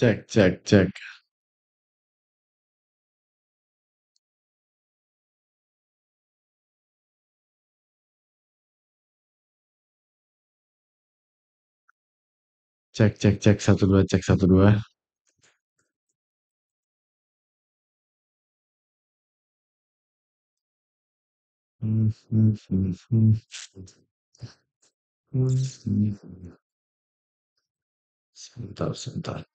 Cek, cek, cek. Cek, cek, cek. Satu, dua, cek, satu, dua. Hmm, hmm, hmm, hmm. Hmm, hmm, hmm. Sebentar, sebentar.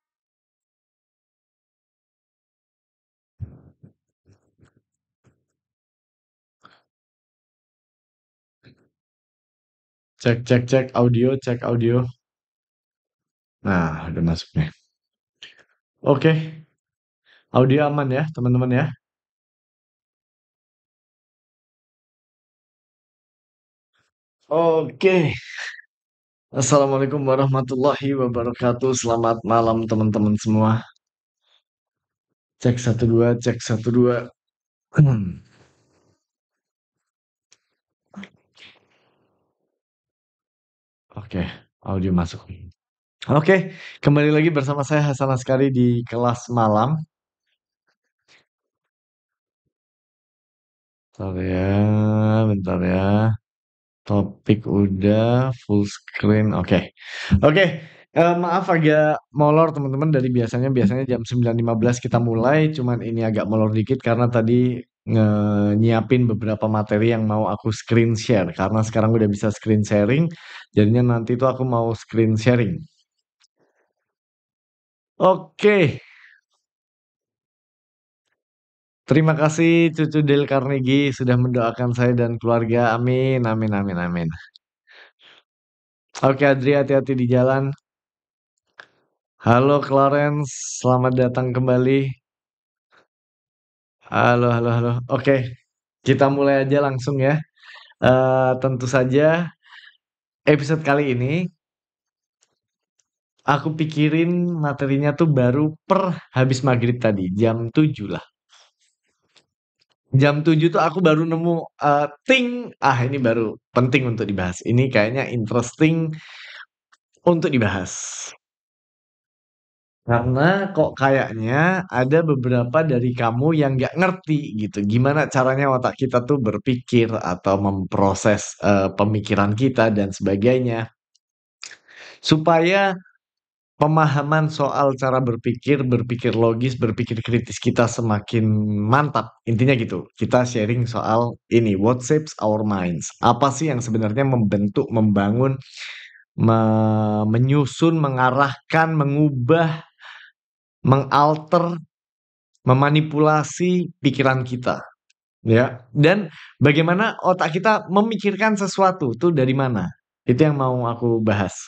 Cek, cek, cek. Audio, cek audio. Nah, udah masuk nih. Oke, audio aman ya, teman-teman ya. Oke. Assalamualaikum warahmatullahi wabarakatuh. Selamat malam, teman-teman semua. Cek satu, dua, cek satu, dua. Oke, audio masuk. Oke, kembali lagi bersama saya Hasan Askari di kelas malam. Bentar ya, bentar ya. Topik udah full screen. Oke. Oke, maaf agak molor teman-teman dari biasanya. Biasanya jam 9.15 kita mulai, cuman ini agak molor dikit karena tadi nyiapin beberapa materi yang mau aku screen share. Karena sekarang udah bisa screen sharing, jadinya nanti tuh aku mau screen sharing. Oke, terima kasih Cucu Del Carnegie sudah mendoakan saya dan keluarga. Amin, amin, amin, amin. Oke, Adri, hati-hati di jalan. Halo Clarence, selamat datang kembali. Halo, halo, halo. Oke, kita mulai aja langsung ya. Tentu saja episode kali ini aku pikirin materinya tuh baru per habis maghrib tadi, jam 7 lah. Jam 7 tuh aku baru nemu ting, ini baru penting untuk dibahas. Ini kayaknya interesting untuk dibahas. Karena kok kayaknya ada beberapa dari kamu yang nggak ngerti gitu. Gimana caranya otak kita tuh berpikir atau memproses pemikiran kita dan sebagainya. Supaya pemahaman soal cara berpikir, berpikir logis, berpikir kritis kita semakin mantap. Intinya gitu. Kita sharing soal ini, what shapes our minds. Apa sih yang sebenarnya membentuk, membangun, menyusun, mengarahkan, mengubah, mengalter, memanipulasi pikiran kita, ya. Dan bagaimana otak kita memikirkan sesuatu tuh dari mana? Itu yang mau aku bahas.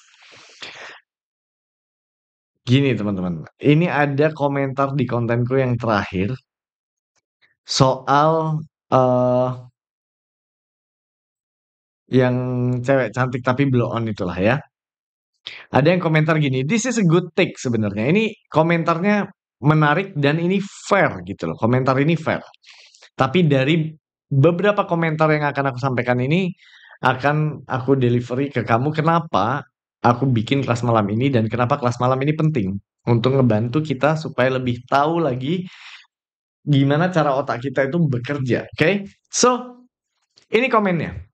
Gini teman-teman, ini ada komentar di kontenku yang terakhir soal eh yang cewek cantik tapi blow on itulah ya. Ada yang komentar gini, this is a good take sebenarnya. Ini komentarnya menarik dan ini fair gitu loh. Komentar ini fair. Tapi dari beberapa komentar yang akan aku sampaikan ini akan aku delivery ke kamu kenapa aku bikin kelas malam ini dan kenapa kelas malam ini penting untuk ngebantu kita supaya lebih tahu lagi gimana cara otak kita itu bekerja. Oke? So, ini komennya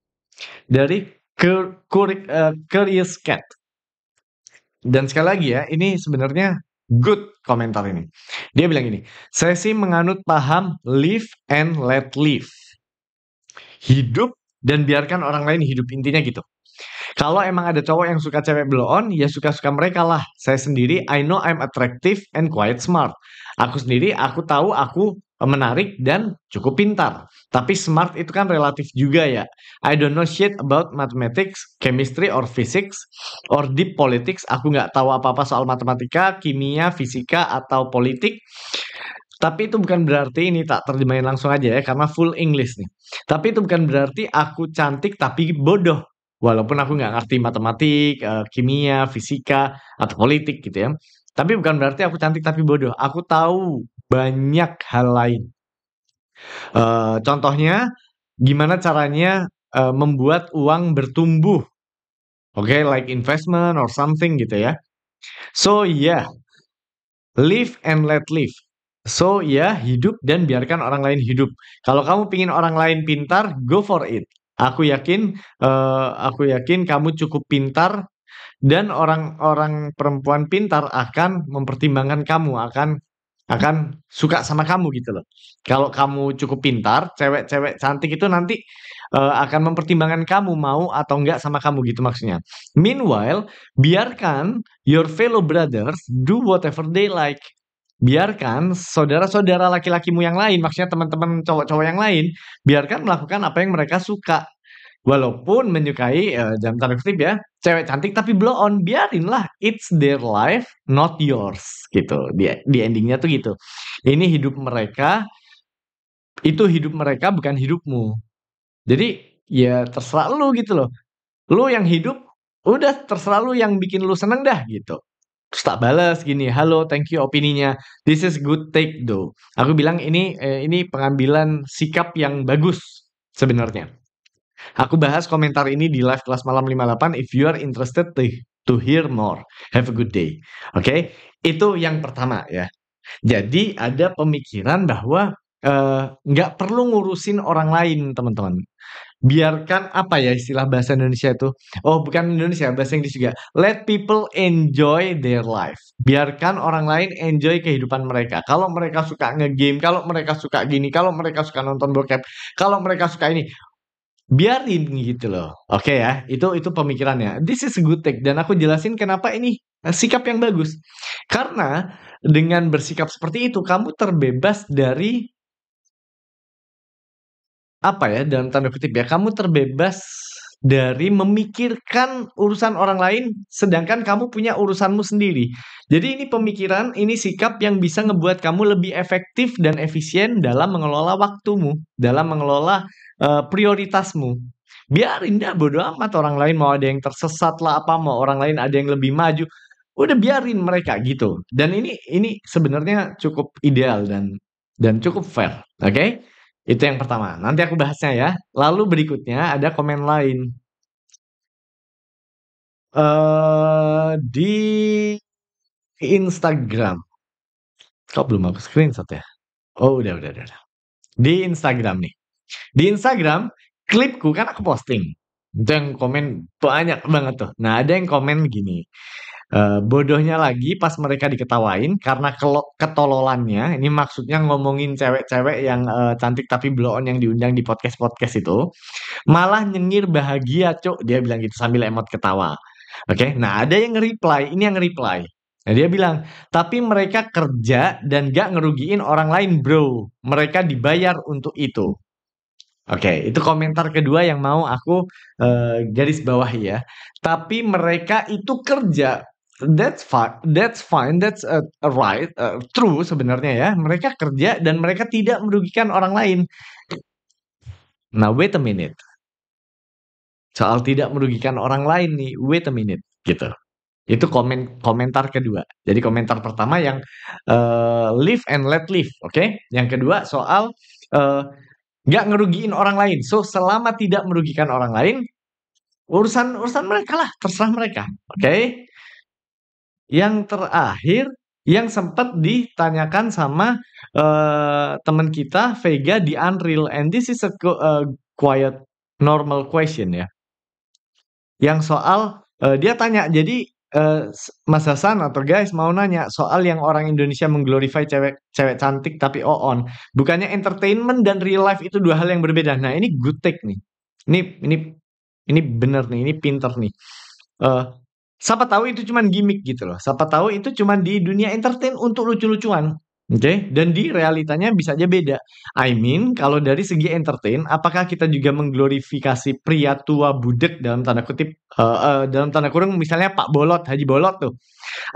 dari Curious Cat. Dan sekali lagi ya, ini sebenarnya good komentar ini. Dia bilang gini, saya sih menganut paham live and let live. Hidup dan biarkan orang lain hidup, intinya gitu. Kalau emang ada cowok yang suka cewek blow on, ya suka-suka mereka lah. Saya sendiri, I know I'm attractive and quite smart. Aku sendiri, aku tahu aku menarik dan cukup pintar. Tapi smart itu kan relatif juga ya. I don't know shit about mathematics, chemistry or physics, or deep politics. Aku nggak tahu apa-apa soal matematika, kimia, fisika, atau politik. Tapi itu bukan berarti ini tak terjemahin langsung aja ya, karena full English nih. Tapi itu bukan berarti aku cantik tapi bodoh. Walaupun aku nggak ngerti matematik, kimia, fisika, atau politik gitu ya. Tapi bukan berarti aku cantik tapi bodoh. Aku tahu banyak hal lain. Contohnya, gimana caranya membuat uang bertumbuh. Oke, like investment or something gitu ya. So yeah, Live and let live. So ya hidup dan biarkan orang lain hidup. Kalau kamu pingin orang lain pintar, go for it. Aku yakin kamu cukup pintar dan orang-orang perempuan pintar akan mempertimbangkan kamu, akan suka sama kamu gitu loh. Kalau kamu cukup pintar, cewek-cewek cantik itu nanti akan mempertimbangkan kamu mau atau enggak sama kamu gitu maksudnya. Meanwhile, biarkan your fellow brothers do whatever they like. Biarkan saudara-saudara laki-lakimu yang lain, maksudnya teman-teman cowok-cowok yang lain, biarkan melakukan apa yang mereka suka. Walaupun menyukai, dalam tanda kutip ya, cewek cantik tapi blow on, biarinlah, it's their life, not yours, gitu. Di endingnya tuh gitu. Ini hidup mereka, itu hidup mereka bukan hidupmu. Jadi, ya terserah lu gitu loh. Lu yang hidup, udah terserah lu yang bikin lu seneng dah gitu. Terus tak balas gini, "Halo, thank you opininya. This is good take though." Aku bilang ini pengambilan sikap yang bagus sebenarnya. Aku bahas komentar ini di live kelas malam 58 if you are interested to hear more. Have a good day. Oke, itu yang pertama ya. Jadi ada pemikiran bahwa nggak perlu ngurusin orang lain, teman-teman. Biarkan apa ya istilah bahasa Indonesia itu? Oh, bukan Indonesia, bahasa Inggris juga. Let people enjoy their life. Biarkan orang lain enjoy kehidupan mereka. Kalau mereka suka nge-game, kalau mereka suka gini, kalau mereka suka nonton bokep, kalau mereka suka ini, biarin gitu loh. Oke ya, itu pemikirannya. This is a good take dan aku jelasin kenapa ini sikap yang bagus. Karena dengan bersikap seperti itu kamu terbebas dari apa ya, dalam tanda kutip ya, kamu terbebas dari memikirkan urusan orang lain sedangkan kamu punya urusanmu sendiri. Jadi ini pemikiran, ini sikap yang bisa ngebuat kamu lebih efektif dan efisien dalam mengelola waktumu, dalam mengelola prioritasmu. Biarin dah bodo amat orang lain mau ada yang tersesat lah apa, mau orang lain ada yang lebih maju. Udah biarin mereka gitu. Dan ini sebenarnya cukup ideal dan cukup fair. Oke? Itu yang pertama. Nanti aku bahasnya ya. Lalu berikutnya ada komen lain. Di Instagram. Kok belum aku screenshot ya? Oh, udah. Di Instagram nih. Di Instagram, klipku kan aku posting. Itu yang komen banyak banget tuh. Nah, ada yang komen gini. Bodohnya lagi pas mereka diketawain karena ketololannya, ini maksudnya ngomongin cewek-cewek yang cantik tapi blow on yang diundang di podcast-podcast itu, malah nyengir bahagia, Cuk, dia bilang gitu sambil emot ketawa. Oke, nah ada yang nge-reply, ini yang nge-reply. Nah dia bilang, tapi mereka kerja dan gak ngerugiin orang lain, bro. Mereka dibayar untuk itu. Oke, itu komentar kedua yang mau aku garis bawahi ya. Tapi mereka itu kerja. That's fine, that's right, true sebenarnya ya. Mereka kerja dan mereka tidak merugikan orang lain. Nah, wait a minute. Soal tidak merugikan orang lain nih, wait a minute, gitu. Itu komentar kedua. Jadi komentar pertama yang live and let live, oke? Yang kedua soal eee, nggak ngerugiin orang lain. So, selama tidak merugikan orang lain, urusan urusan mereka lah, terserah mereka, oke? Yang terakhir, yang sempat ditanyakan sama teman kita Vega di Unreal, and this is a quiet normal question ya. Yang soal, dia tanya, jadi, Mas Hasan atau guys mau nanya soal yang orang Indonesia mengglorify cewek cewek cantik tapi on. Bukannya entertainment dan real life itu 2 hal yang berbeda. Nah ini good take nih. Ini ini ini bener nih, ini pinter nih. Eee, siapa tahu itu cuman gimmick gitu loh. Siapa tahu itu cuman di dunia entertain untuk lucu-lucuan. Oke, dan di realitanya bisa aja beda. I mean, kalau dari segi entertain, apakah kita juga mengglorifikasi pria tua budek dalam tanda kutip, dalam tanda kurung misalnya Pak Bolot, Haji Bolot tuh,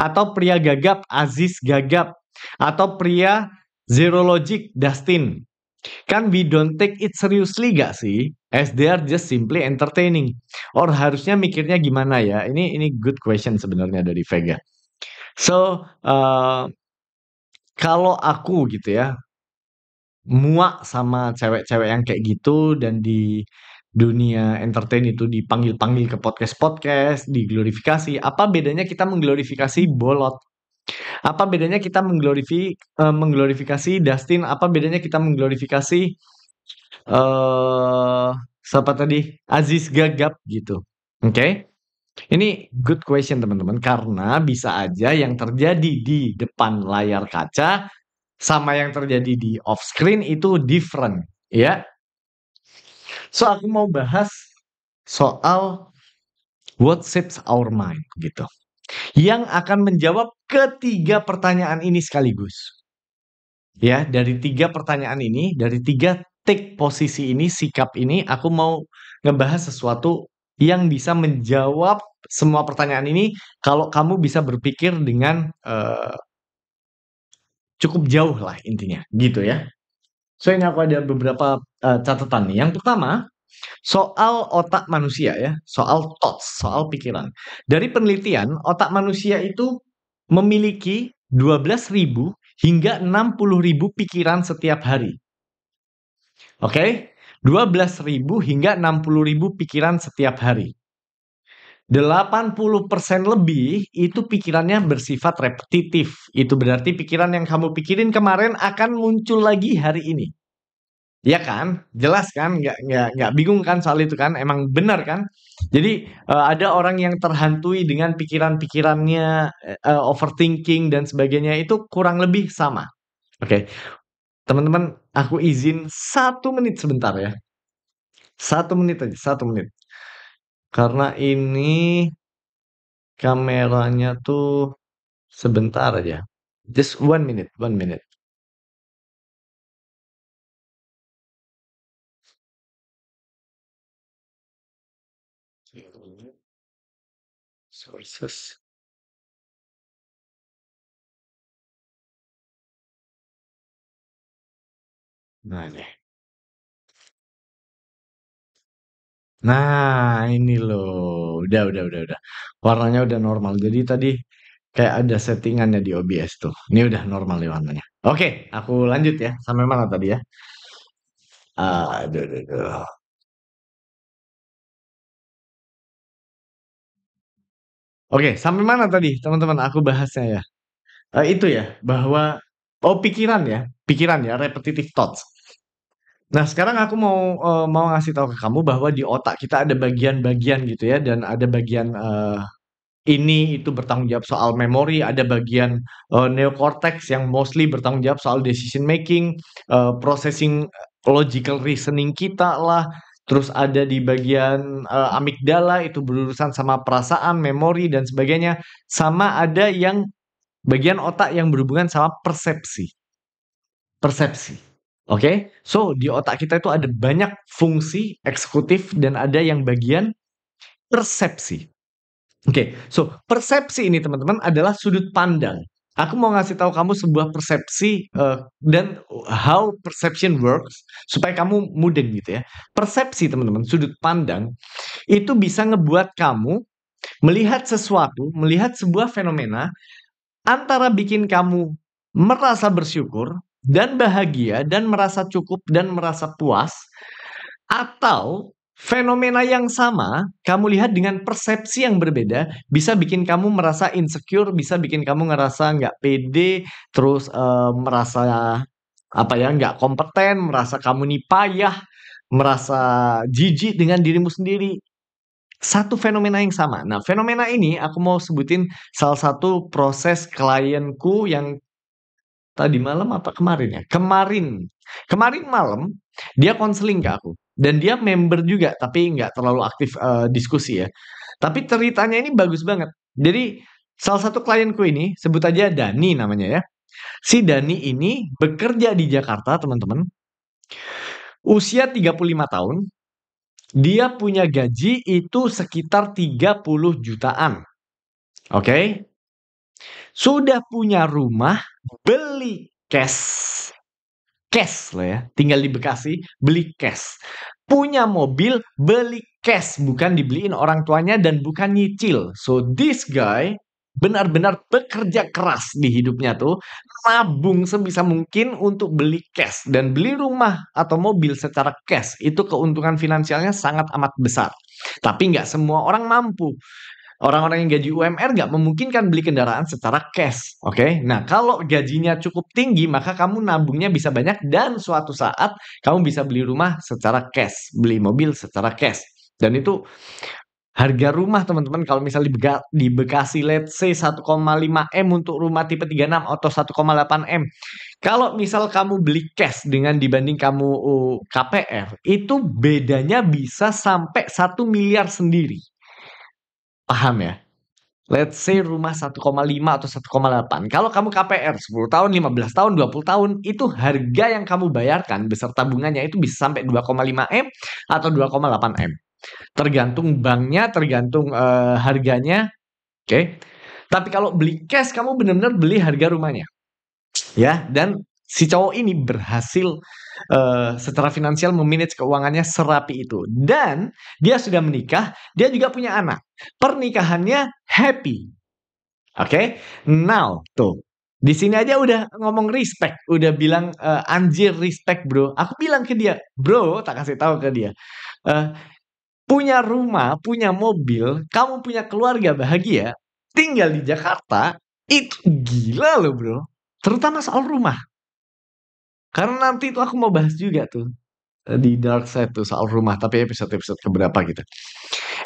atau pria gagap, Aziz Gagap, atau pria Zero Logic, Dustin. Kan we don't take it seriously gak sih? As they are just simply entertaining. Or harusnya mikirnya gimana ya? Ini good question sebenarnya dari Vega. So, kalau aku gitu ya, muak sama cewek-cewek yang kayak gitu dan di dunia entertain itu dipanggil-panggil ke podcast-podcast, diglorifikasi. Apa bedanya kita mengglorifikasi bolot? Apa bedanya kita mengglorifikasi Dustin? Apa bedanya kita mengglorifikasi eh siapa tadi? Aziz Gagap gitu. Oke. Ini good question teman-teman karena bisa aja yang terjadi di depan layar kaca sama yang terjadi di off screen itu different, ya. So aku mau bahas soal what shapes our mind gitu. Yang akan menjawab ketiga pertanyaan ini sekaligus. Ya, dari tiga pertanyaan ini, dari tiga take posisi ini, sikap ini, aku mau ngebahas sesuatu yang bisa menjawab semua pertanyaan ini kalau kamu bisa berpikir dengan cukup jauh lah intinya, gitu ya. So ini aku ada beberapa catatan nih. Yang pertama, soal otak manusia ya, soal thoughts, soal pikiran. Dari penelitian, otak manusia itu memiliki 12.000 hingga 60.000 pikiran setiap hari. Oke, 12.000 hingga 60.000 pikiran setiap hari. 80% lebih itu pikirannya bersifat repetitif. Itu berarti pikiran yang kamu pikirin kemarin akan muncul lagi hari ini. Ya kan? Jelas kan? Nggak bingung kan soal itu kan? Emang benar kan? Jadi ada orang yang terhantui dengan pikiran-pikirannya, overthinking dan sebagainya itu kurang lebih sama. Oke, teman-teman, aku izin 1 menit sebentar ya. 1 menit aja, 1 menit. Karena ini kameranya tuh sebentar aja. Just 1 minute, 1 minute. Sources. Nah, ini. Nah, ini loh. Udah. Warnanya udah normal. Jadi tadi kayak ada settingannya di OBS tuh. Ini udah normal nih warnanya. Oke, aku lanjut ya. Sampai mana tadi ya? Aduh. Oke, sampai mana tadi teman-teman aku bahasnya ya? Itu ya, bahwa oh pikiran ya, repetitive thoughts. Nah, sekarang aku mau ngasih tahu ke kamu bahwa di otak kita ada bagian-bagian gitu ya, dan ada bagian ini itu bertanggung jawab soal memori, ada bagian neocortex yang mostly bertanggung jawab soal decision making, processing logical reasoning kita lah. Terus ada di bagian amigdala itu berurusan sama perasaan, memori dan sebagainya. Sama ada yang bagian otak yang berhubungan sama persepsi. Persepsi. Oke? So, di otak kita itu ada banyak fungsi eksekutif dan ada yang bagian persepsi. Oke, so persepsi ini teman-teman adalah sudut pandang. Aku mau ngasih tahu kamu sebuah persepsi dan how perception works supaya kamu mudeng gitu ya. Persepsi teman-teman, sudut pandang itu bisa ngebuat kamu melihat sesuatu, melihat sebuah fenomena antara bikin kamu merasa bersyukur dan bahagia dan merasa cukup dan merasa puas atau fenomena yang sama kamu lihat dengan persepsi yang berbeda bisa bikin kamu merasa insecure, bisa bikin kamu ngerasa nggak pede, terus merasa apa ya nggak kompeten, merasa kamu nih payah, merasa jijik dengan dirimu sendiri. Satu fenomena yang sama. Nah, fenomena ini aku mau sebutin salah satu proses klienku yang tadi malam apa kemarin ya? Kemarin. Kemarin malam dia konseling ke aku dan dia member juga tapi nggak terlalu aktif diskusi ya. Tapi ceritanya ini bagus banget. Jadi salah satu klienku ini sebut aja Dani namanya ya. Si Dani ini bekerja di Jakarta, teman-teman. Usia 35 tahun. Dia punya gaji itu sekitar 30 jutaan. Oke. Sudah punya rumah, beli cash. Cash loh ya, tinggal di Bekasi, beli cash. Punya mobil, beli cash, bukan dibeliin orang tuanya dan bukan nyicil. So this guy benar-benar bekerja keras di hidupnya tuh, nabung sebisa mungkin untuk beli cash dan beli rumah atau mobil secara cash. Itu keuntungan finansialnya sangat amat besar. Tapi nggak semua orang mampu. Orang-orang yang gaji UMR nggak memungkinkan beli kendaraan secara cash, oke? Nah, kalau gajinya cukup tinggi, maka kamu nabungnya bisa banyak dan suatu saat kamu bisa beli rumah secara cash, beli mobil secara cash. Dan itu harga rumah teman-teman kalau misalnya di Bekasi let's say 1,5 M untuk rumah tipe 36 atau 1,8 M. Kalau misal kamu beli cash dengan dibanding kamu KPR, itu bedanya bisa sampai 1 miliar sendiri. Paham ya? Let's say rumah 1,5 atau 1,8. Kalau kamu KPR 10 tahun, 15 tahun, 20 tahun, itu harga yang kamu bayarkan beserta bunganya itu bisa sampai 2,5 M atau 2,8 M. Tergantung banknya, tergantung harganya, oke. Tapi kalau beli cash, kamu benar-benar beli harga rumahnya, ya. Dan si cowok ini berhasil secara finansial memanage keuangannya serapi itu. Dan dia sudah menikah, dia juga punya anak. Pernikahannya happy. Oke, now tuh di sini aja udah ngomong respect, udah bilang anjir respect bro. Aku bilang ke dia, bro, tak kasih tahu ke dia, eh, punya rumah, punya mobil, kamu punya keluarga bahagia, tinggal di Jakarta, itu gila loh bro. Terutama soal rumah. Karena nanti itu aku mau bahas juga tuh di Dark Side tuh soal rumah, tapi episode-episode keberapa gitu.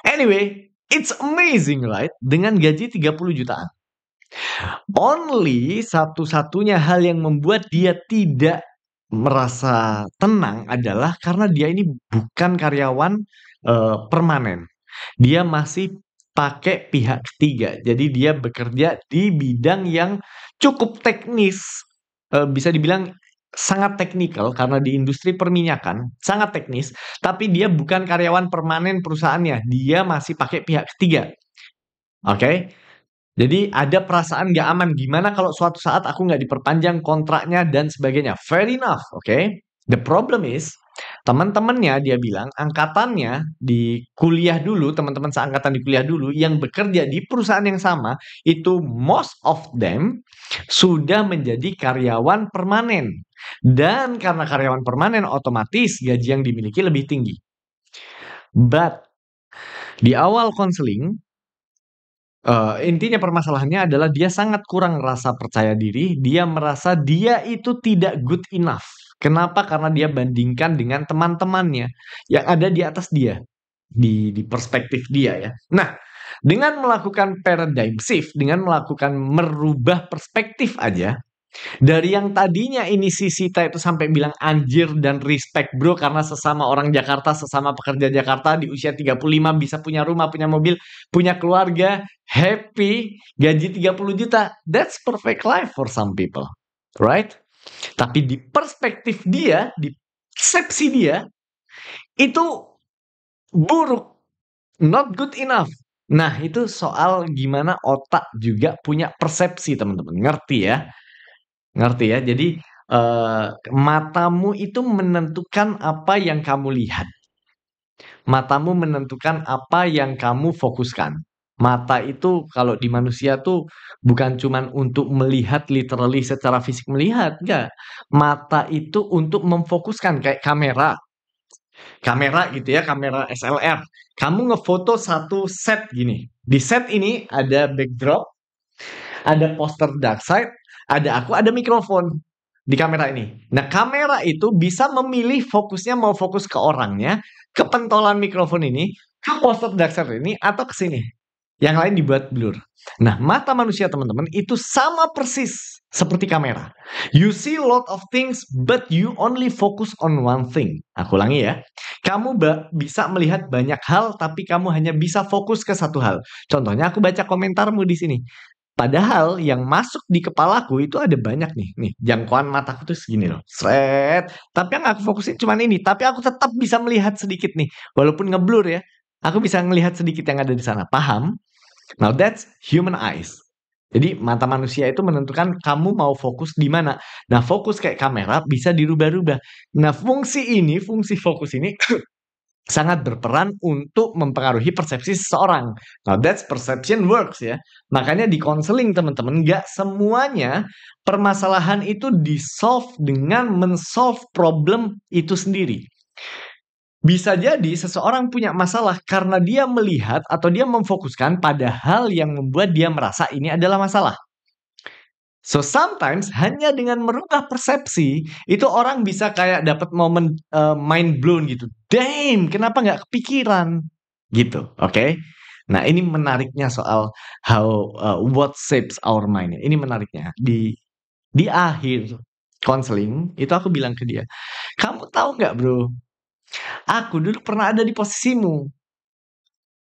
Anyway, it's amazing right? Dengan gaji 30 jutaan. Only satu-satunya hal yang membuat dia tidak merasa tenang adalah karena dia ini bukan karyawan permanen. Dia masih pakai pihak ketiga. Jadi dia bekerja di bidang yang cukup teknis, bisa dibilang sangat teknikal karena di industri perminyakan, sangat teknis, tapi dia bukan karyawan permanen perusahaannya. Dia masih pakai pihak ketiga. Oke? Jadi ada perasaan nggak aman, gimana kalau suatu saat aku nggak diperpanjang kontraknya dan sebagainya. Fair enough, oke? The problem is, teman-temannya dia bilang, angkatannya di kuliah dulu, teman-teman seangkatan di kuliah dulu, yang bekerja di perusahaan yang sama, itu most of them sudah menjadi karyawan permanen. Dan karena karyawan permanen, otomatis gaji yang dimiliki lebih tinggi. But, di awal konseling, intinya permasalahannya adalah dia sangat kurang rasa percaya diri, dia merasa dia itu tidak good enough. Kenapa? Karena dia bandingkan dengan teman-temannya yang ada di atas dia, di perspektif dia ya. Nah, dengan melakukan paradigm shift, dengan melakukan merubah perspektif aja, dari yang tadinya ini si Sita itu sampai bilang anjir dan respect bro karena sesama orang Jakarta, sesama pekerja Jakarta di usia 35 bisa punya rumah, punya mobil, punya keluarga, happy, gaji 30 juta. That's perfect life for some people. Right? Tapi di perspektif dia, di persepsi dia, itu buruk. Not good enough. Nah, itu soal gimana otak juga punya persepsi, teman-teman. Ngerti ya? Ngerti ya? Jadi, matamu itu menentukan apa yang kamu lihat. Matamu menentukan apa yang kamu fokuskan. Mata itu kalau di manusia tuh bukan cuman untuk melihat literally secara fisik melihat, enggak. Mata itu untuk memfokuskan kayak kamera. Kamera gitu ya, kamera SLR. Kamu ngefoto satu set gini. Di set ini ada backdrop, ada poster Darkside, ada aku, ada mikrofon di kamera ini. Nah, kamera itu bisa memilih fokusnya mau fokus ke orangnya, ke pentolan mikrofon ini, ke poster Darkside ini, atau ke sini. Yang lain dibuat blur. Nah, mata manusia teman-teman itu sama persis seperti kamera. You see a lot of things, but you only focus on one thing. Aku ulangi ya. Kamu bisa melihat banyak hal, tapi kamu hanya bisa fokus ke satu hal. Contohnya aku baca komentarmu di sini. Padahal yang masuk di kepalaku itu ada banyak nih. Nih, jangkauan mataku tuh segini loh. Sret. Tapi yang aku fokusin cuman ini. Tapi aku tetap bisa melihat sedikit nih. Walaupun ngeblur ya. Aku bisa melihat sedikit yang ada di sana. Paham? Now that's human eyes. Jadi mata manusia itu menentukan kamu mau fokus di mana. Nah, fokus kayak kamera bisa dirubah-rubah. Nah, fungsi fokus ini sangat berperan untuk mempengaruhi persepsi seseorang. Now that's perception works ya. Makanya di counseling teman-teman nggak semuanya permasalahan itu di-solve dengan men-solve problem itu sendiri. Bisa jadi seseorang punya masalah karena dia melihat atau dia memfokuskan pada hal yang membuat dia merasa ini adalah masalah. So sometimes hanya dengan merubah persepsi itu orang bisa kayak dapat momen mind blown gitu. Damn, kenapa nggak kepikiran? Gitu, oke? Nah ini menariknya soal what shapes our mind. Ini menariknya di akhir counseling itu aku bilang ke dia, kamu tahu nggak bro? Aku dulu pernah ada di posisimu.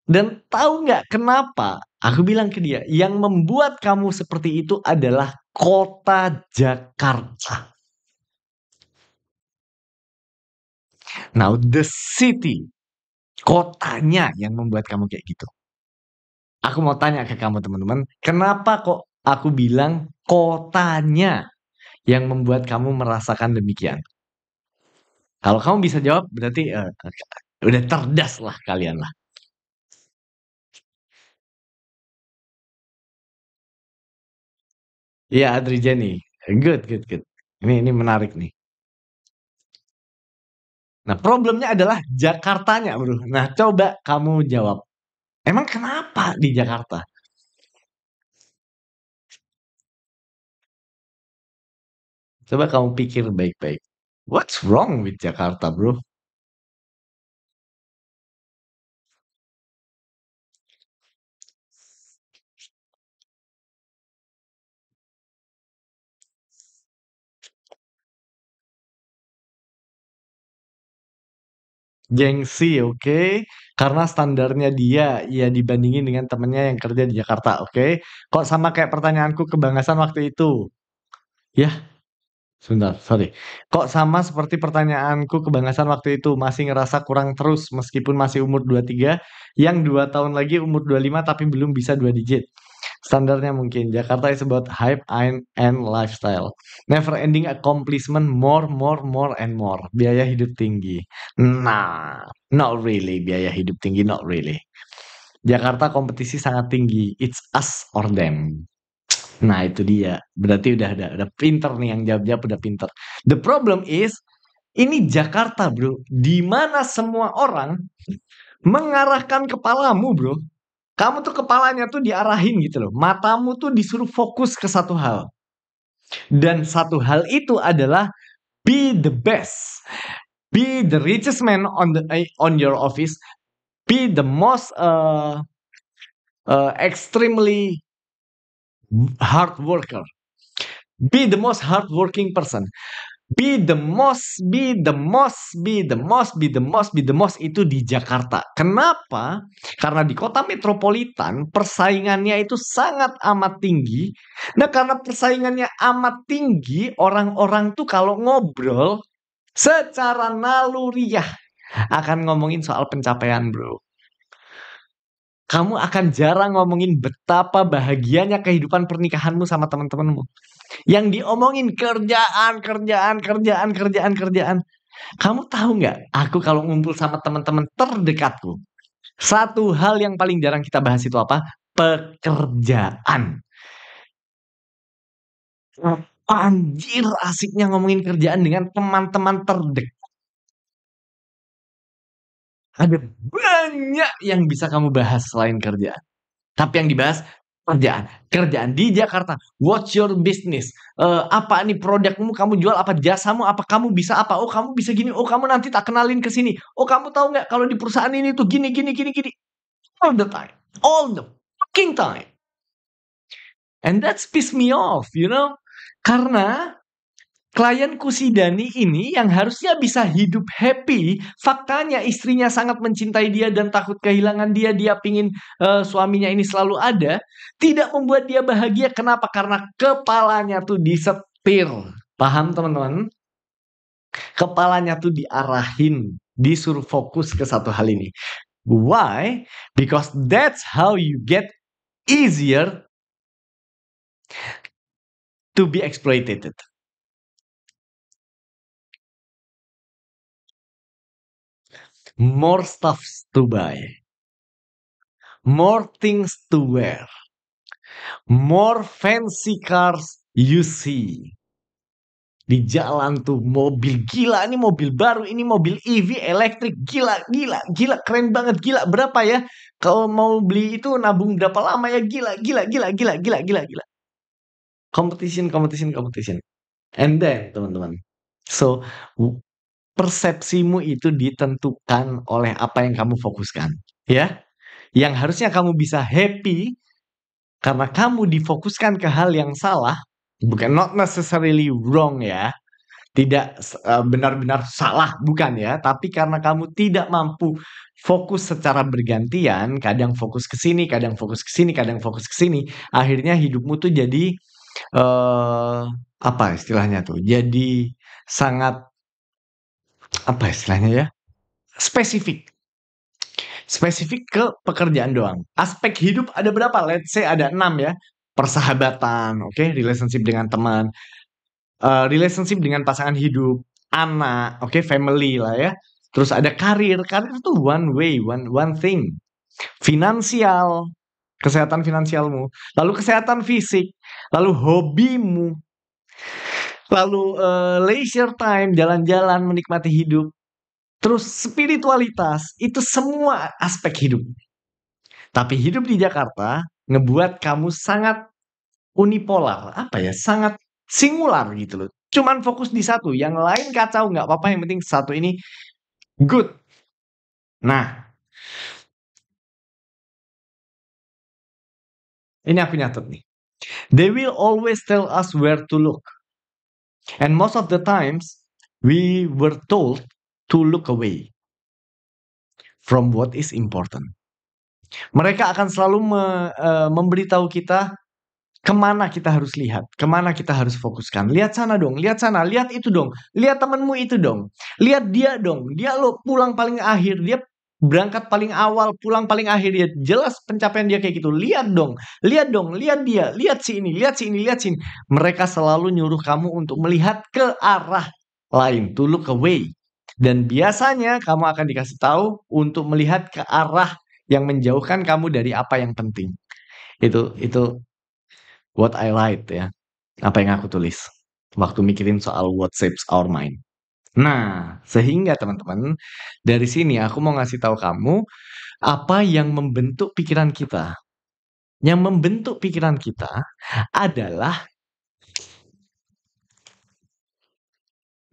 Dan tahu nggak kenapa? Aku bilang ke dia, yang membuat kamu seperti itu adalah kota Jakarta. Now the city, kotanya yang membuat kamu kayak gitu. Aku mau tanya ke kamu teman-teman, kenapa kok aku bilang kotanya yang membuat kamu merasakan demikian? Kalau kamu bisa jawab, berarti udah cerdas lah kalian lah. Iya, Adri Jenny. Good, good, good. Ini menarik nih. Nah, problemnya adalah Jakartanya, bro. Nah, coba kamu jawab. Emang kenapa di Jakarta? Coba kamu pikir baik-baik. What's wrong with Jakarta, bro? Gengsi, oke? Karena standarnya dia, ya dibandingin dengan temennya yang kerja di Jakarta, oke? Kok sama kayak pertanyaanku kebanggasan waktu itu? Ya, sebentar, sorry. Kok sama seperti pertanyaanku kebanggasan waktu itu, masih ngerasa kurang terus meskipun masih umur 23, yang 2 tahun lagi umur 25 tapi belum bisa 2 digit. Standarnya mungkin Jakarta is about hype and lifestyle. Never ending accomplishment, more and more. Biaya hidup tinggi. Nah, not really biaya hidup tinggi, not really. Jakarta kompetisi sangat tinggi. It's us or them. Nah, itu dia. Berarti udah pinter nih yang jawab-jawab udah pinter. The problem is ini Jakarta, bro. Di mana semua orang mengarahkan kepalamu, bro. Kamu tuh kepalanya tuh diarahin gitu loh. Matamu tuh disuruh fokus ke satu hal. Dan satu hal itu adalah be the best. Be the richest man on your office. Be the most extremely hard worker. Be the most hardworking person. Be the most itu di Jakarta. Kenapa? Karena di kota metropolitan persaingannya itu sangat amat tinggi. Nah, karena persaingannya amat tinggi, orang-orang tuh kalau ngobrol secara naluriah akan ngomongin soal pencapaian, bro. Kamu akan jarang ngomongin betapa bahagianya kehidupan pernikahanmu sama teman-temanmu. Yang diomongin kerjaan, kerjaan, kerjaan, kerjaan, kerjaan. Kamu tahu nggak? Aku kalau ngumpul sama teman-teman terdekatku, satu hal yang paling jarang kita bahas itu apa? Pekerjaan. Anjir asiknya ngomongin kerjaan dengan teman-teman terdekat. Ada banyak yang bisa kamu bahas selain kerjaan. Tapi yang dibahas kerjaan. Kerjaan di Jakarta. What's your business? Apa nih produkmu? Kamu jual apa jasamu? Apa kamu bisa apa? Oh kamu bisa gini. Oh kamu nanti tak kenalin ke sini. Oh kamu tahu nggak kalau di perusahaan ini tuh gini gini gini gini. All the time. All the fucking time. And that's piss me off, you know? Karena klienku si Dani ini yang harusnya bisa hidup happy, faktanya istrinya sangat mencintai dia dan takut kehilangan dia, dia pingin suaminya ini selalu ada, tidak membuat dia bahagia. Kenapa? Karena kepalanya tuh disetir. Paham teman-teman? Kepalanya tuh diarahin, disuruh fokus ke satu hal ini. Why? Because that's how you get easier to be exploited. More stuffs to buy. More things to wear. More fancy cars you see. Di jalan tuh mobil gila, ini mobil baru, ini mobil EV elektrik, gila, gila, gila, keren banget, gila. Berapa ya? Kalau mau beli itu nabung berapa lama ya? Gila, gila, gila, gila, gila, gila, gila. Competition, competition, competition. And then, teman-teman. So, persepsimu itu ditentukan oleh apa yang kamu fokuskan, ya. Yang harusnya kamu bisa happy karena kamu difokuskan ke hal yang salah, bukan not necessarily wrong ya. Tidak benar-benar salah, bukan ya, tapi karena kamu tidak mampu fokus secara bergantian, kadang fokus ke sini, kadang fokus ke sini, kadang fokus ke sini, akhirnya hidupmu tuh jadi apa istilahnya tuh? Jadi sangat apa istilahnya ya? Spesifik. Spesifik ke pekerjaan doang. Aspek hidup ada berapa? Let's say ada 6 ya. Persahabatan, oke, relationship dengan teman, relationship dengan pasangan hidup, anak, oke, family lah ya. Terus ada karir, karir itu one way, one thing. Finansial, kesehatan finansialmu, lalu kesehatan fisik, lalu hobimu, lalu leisure time, jalan-jalan, menikmati hidup. Terus spiritualitas, itu semua aspek hidup. Tapi hidup di Jakarta ngebuat kamu sangat unipolar, apa ya, sangat singular gitu loh. Cuman fokus di satu, yang lain kacau nggak apa-apa, yang penting satu ini good. Nah, ini aku nyatet nih. They will always tell us where to look. And most of the times, we were told to look away from what is important. Mereka akan selalu memberitahu kita kemana kita harus lihat, kemana kita harus fokuskan. Lihat sana dong, lihat sana, lihat itu dong, lihat temenmu itu dong, lihat dia dong, dia lo pulang paling akhir, dia berangkat paling awal, pulang paling akhir, dia jelas pencapaian dia kayak gitu. Lihat dong, lihat dong, lihat dia, lihat si ini, lihat si ini, lihat si ini. Mereka selalu nyuruh kamu untuk melihat ke arah lain, to look away. Dan biasanya kamu akan dikasih tahu untuk melihat ke arah yang menjauhkan kamu dari apa yang penting. Itu what I write ya. Apa yang aku tulis waktu mikirin soal what shapes our mind. Nah, sehingga teman-teman, dari sini aku mau ngasih tahu kamu apa yang membentuk pikiran kita. Yang membentuk pikiran kita adalah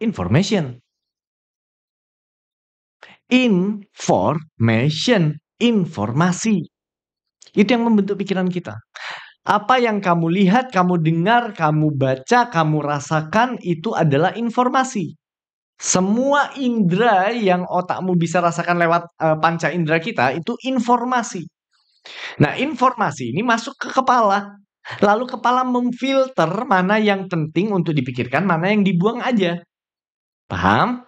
information. Informasi. Itu yang membentuk pikiran kita. Apa yang kamu lihat, kamu dengar, kamu baca, kamu rasakan itu adalah informasi. Semua indera yang otakmu bisa rasakan lewat panca indera kita itu informasi. Nah, informasi ini masuk ke kepala. Lalu kepala memfilter mana yang penting untuk dipikirkan, mana yang dibuang aja. Paham?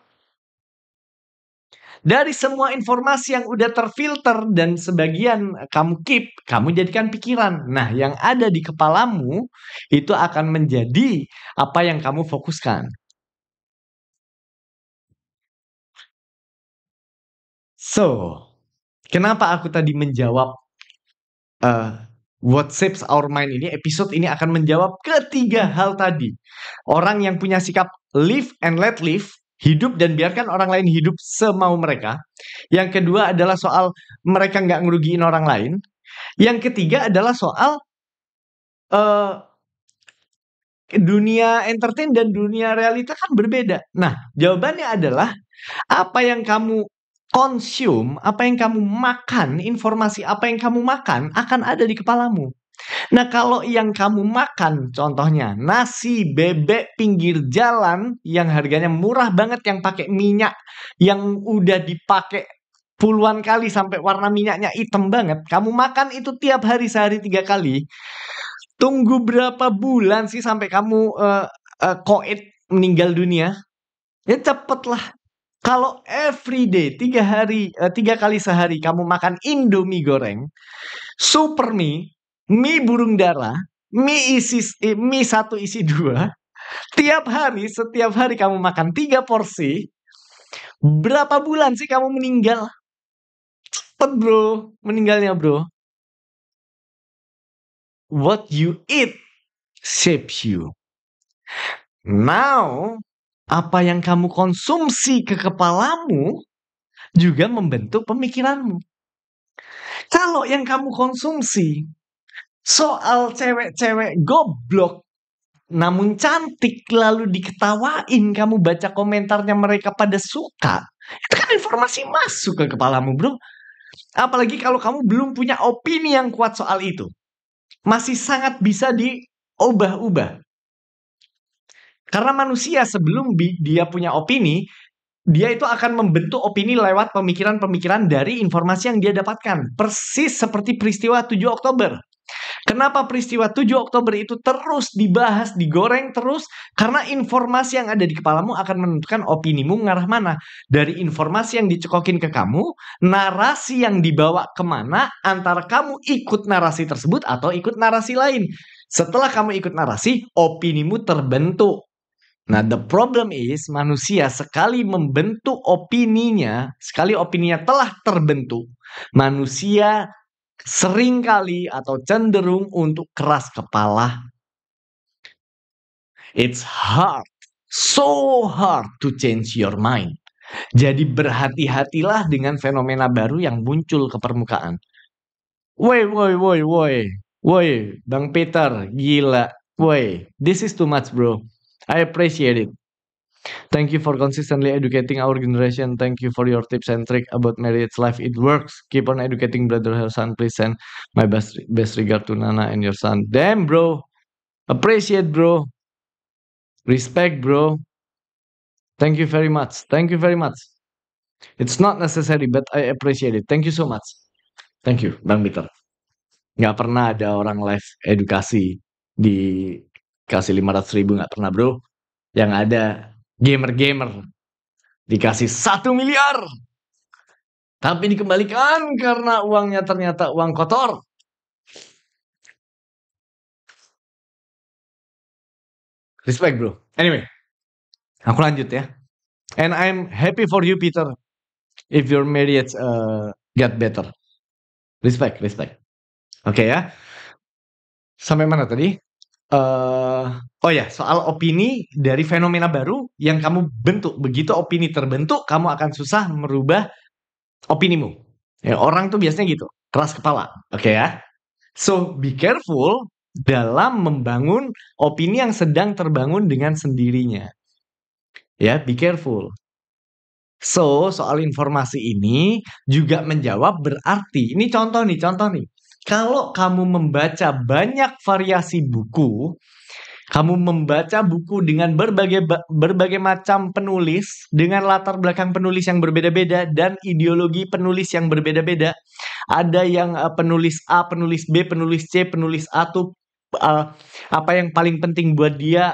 Dari semua informasi yang udah terfilter dan sebagian kamu keep, kamu jadikan pikiran. Nah, yang ada di kepalamu itu akan menjadi apa yang kamu fokuskan. So, kenapa aku tadi menjawab what shapes our mind ini, episode ini akan menjawab ketiga hal tadi. Orang yang punya sikap live and let live, hidup dan biarkan orang lain hidup semau mereka. Yang kedua adalah soal mereka nggak ngerugiin orang lain. Yang ketiga adalah soal dunia entertain dan dunia realita kan berbeda. Nah, jawabannya adalah apa yang kamu consume, apa yang kamu makan, informasi apa yang kamu makan akan ada di kepalamu. Nah, kalau yang kamu makan, contohnya nasi bebek pinggir jalan yang harganya murah banget, yang pakai minyak, yang udah dipakai puluhan kali sampai warna minyaknya hitam banget, kamu makan itu tiap hari sehari 3 kali. Tunggu berapa bulan sih sampai kamu koit meninggal dunia? Ya cepet lah. Kalau everyday 3 kali sehari kamu makan Indomie goreng, super mie burung dara, mie 1 isi 2, setiap hari kamu makan 3 porsi, berapa bulan sih kamu meninggal? Cepet bro, meninggalnya bro. What you eat shapes you. Now, apa yang kamu konsumsi ke kepalamu juga membentuk pemikiranmu. Kalau yang kamu konsumsi soal cewek-cewek goblok namun cantik lalu diketawain, kamu baca komentarnya mereka pada suka, itu kan informasi masuk ke kepalamu, bro. Apalagi kalau kamu belum punya opini yang kuat soal itu. Masih sangat bisa diubah-ubah. Karena manusia sebelum dia punya opini, dia itu akan membentuk opini lewat pemikiran-pemikiran dari informasi yang dia dapatkan. Persis seperti peristiwa 7 Oktober. Kenapa peristiwa 7 Oktober itu terus dibahas, digoreng terus? Karena informasi yang ada di kepalamu akan menentukan opinimu ngarah mana. Dari informasi yang dicekokin ke kamu, narasi yang dibawa kemana, antara kamu ikut narasi tersebut atau ikut narasi lain. Setelah kamu ikut narasi, opinimu terbentuk. Nah, the problem is manusia sekali membentuk opininya, sekali opininya telah terbentuk, manusia seringkali atau cenderung untuk keras kepala. It's hard, so hard to change your mind. Jadi berhati-hatilah dengan fenomena baru yang muncul ke permukaan. Woi, Bang Peter, gila. Woi, this is too much, bro. I appreciate it. Thank you for consistently educating our generation. Thank you for your tips and trick about marriage life. It works. Keep on educating brother Hasan. Please send my best regard to Nana and your son. Damn, bro. Appreciate, bro. Respect, bro. Thank you very much. Thank you very much. It's not necessary, but I appreciate it. Thank you so much. Thank you, Bang Peter. Nggak pernah ada orang live edukasi dikasih 500.000, nggak pernah, bro. Yang ada gamer-gamer dikasih 1 miliar. Tapi dikembalikan karena uangnya ternyata uang kotor. Respect, bro. Anyway, aku lanjut ya. And I'm happy for you, Peter, if your marriage get better. Respect. Oke ya. Sampai mana tadi? Oh ya, soal opini dari fenomena baru yang kamu bentuk. Begitu opini terbentuk, kamu akan susah merubah opinimu. Ya, orang tuh biasanya gitu, keras kepala. Oke ya. So, be careful dalam membangun opini yang sedang terbangun dengan sendirinya. Ya, be careful. So, soal informasi ini juga menjawab berarti, ini contoh nih. Kalau kamu membaca banyak variasi buku, kamu membaca buku dengan berbagai macam penulis, dengan latar belakang penulis yang berbeda-beda dan ideologi penulis yang berbeda-beda. Ada yang penulis A, penulis B, penulis C, penulis A tuh apa yang paling penting buat dia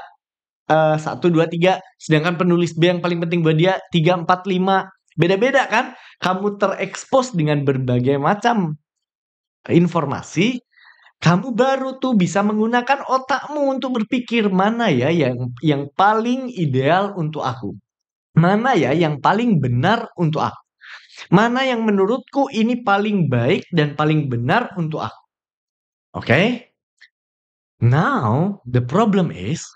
1, 2, 3, sedangkan penulis B yang paling penting buat dia 3, 4, 5. Beda-beda kan? Kamu terekspos dengan berbagai macam informasi, kamu baru tuh bisa menggunakan otakmu untuk berpikir mana ya yang paling ideal untuk aku. Mana ya yang paling benar untuk aku. Mana yang menurutku ini paling baik dan paling benar untuk aku. Oke? Now, the problem is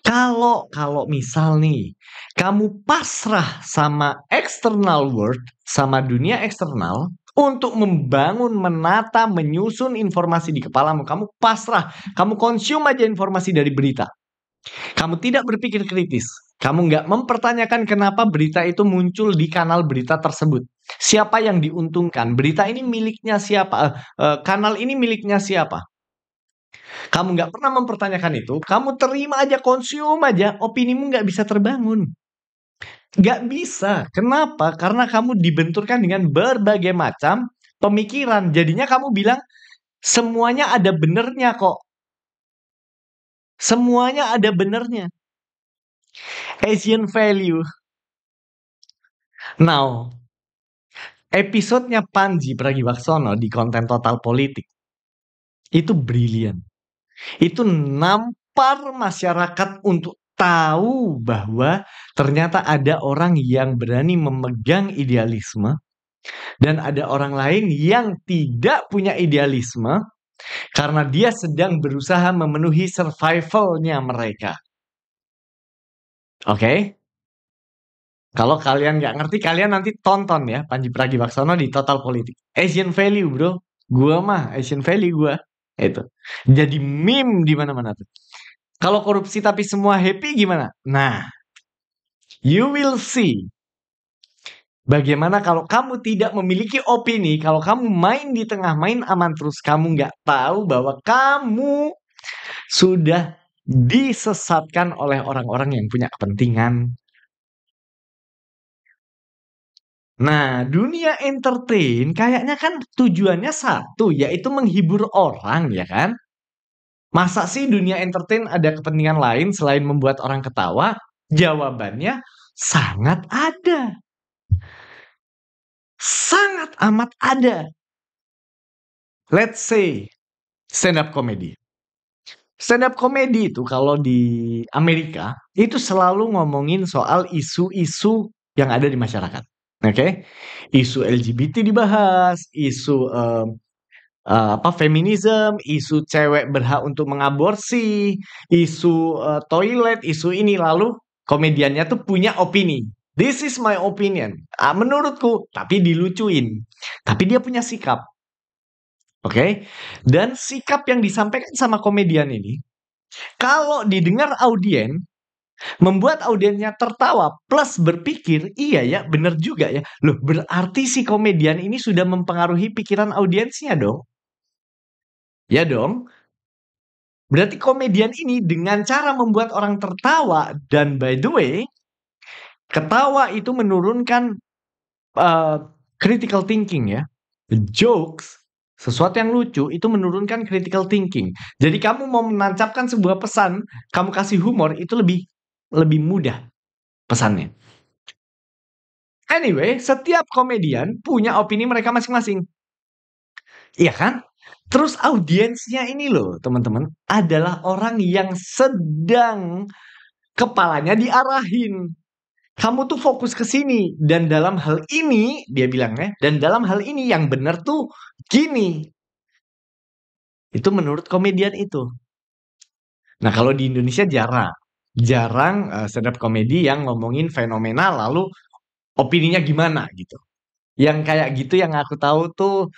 kalau misal nih, kamu pasrah sama external world, sama dunia eksternal, untuk membangun, menata, menyusun informasi di kepalamu, kamu pasrah, kamu konsum aja informasi dari berita. Kamu tidak berpikir kritis, kamu nggak mempertanyakan kenapa berita itu muncul di kanal berita tersebut. Siapa yang diuntungkan? Berita ini miliknya siapa? Kanal ini miliknya siapa? Kamu nggak pernah mempertanyakan itu, kamu terima aja, konsum aja, opinimu nggak bisa terbangun. Nggak bisa. Kenapa? Karena kamu dibenturkan dengan berbagai macam pemikiran. Jadinya kamu bilang, semuanya ada benernya kok. Semuanya ada benernya. Asian value. Now, episodenya Panji Pragiwaksono di konten Total Politik itu brilian. Itu nampar masyarakat untuk tahu bahwa ternyata ada orang yang berani memegang idealisme dan ada orang lain yang tidak punya idealisme karena dia sedang berusaha memenuhi survivalnya mereka. Oke? Kalau kalian nggak ngerti, kalian nanti tonton ya Panji Pragiwaksono di Total Politik. Asian value, bro. Gua mah Asian value gua. Itu. Jadi meme di mana-mana tuh. Kalau korupsi tapi semua happy gimana? Nah, you will see. Bagaimana kalau kamu tidak memiliki opini, kalau kamu main di tengah, main aman terus, kamu nggak tahu bahwa kamu sudah disesatkan oleh orang-orang yang punya kepentingan. Nah, dunia entertain kayaknya kan tujuannya satu, yaitu menghibur orang, ya kan? Masa sih dunia entertain ada kepentingan lain selain membuat orang ketawa? Jawabannya sangat ada. Sangat amat ada. Let's say stand up comedy. Stand up comedy itu kalau di Amerika itu selalu ngomongin soal isu-isu yang ada di masyarakat. Oke? Isu LGBT dibahas, isu feminisme, isu cewek berhak untuk mengaborsi, isu toilet, isu ini, lalu komediannya tuh punya opini. This is my opinion. Menurutku, tapi dilucuin. Tapi dia punya sikap. Oke? Dan sikap yang disampaikan sama komedian ini, kalau didengar audien, membuat audiensnya tertawa plus berpikir, iya ya, bener juga ya. Loh, berarti si komedian ini sudah mempengaruhi pikiran audiensnya dong. Ya dong. Berarti komedian ini dengan cara membuat orang tertawa, dan by the way, ketawa itu menurunkan critical thinking ya. Jokes, sesuatu yang lucu itu menurunkan critical thinking. Jadi kamu mau menancapkan sebuah pesan, kamu kasih humor itu lebih mudah pesannya. Anyway, setiap komedian punya opini mereka masing-masing. Iya kan? Terus audiensnya ini loh, teman-teman, adalah orang yang sedang kepalanya diarahin. Kamu tuh fokus ke sini, dan dalam hal ini dia bilangnya, dan dalam hal ini yang benar tuh gini. Itu menurut komedian itu. Nah, kalau di Indonesia jarang. Jarang stand up komedi yang ngomongin fenomena lalu opininya gimana gitu. Yang kayak gitu yang aku tahu tuh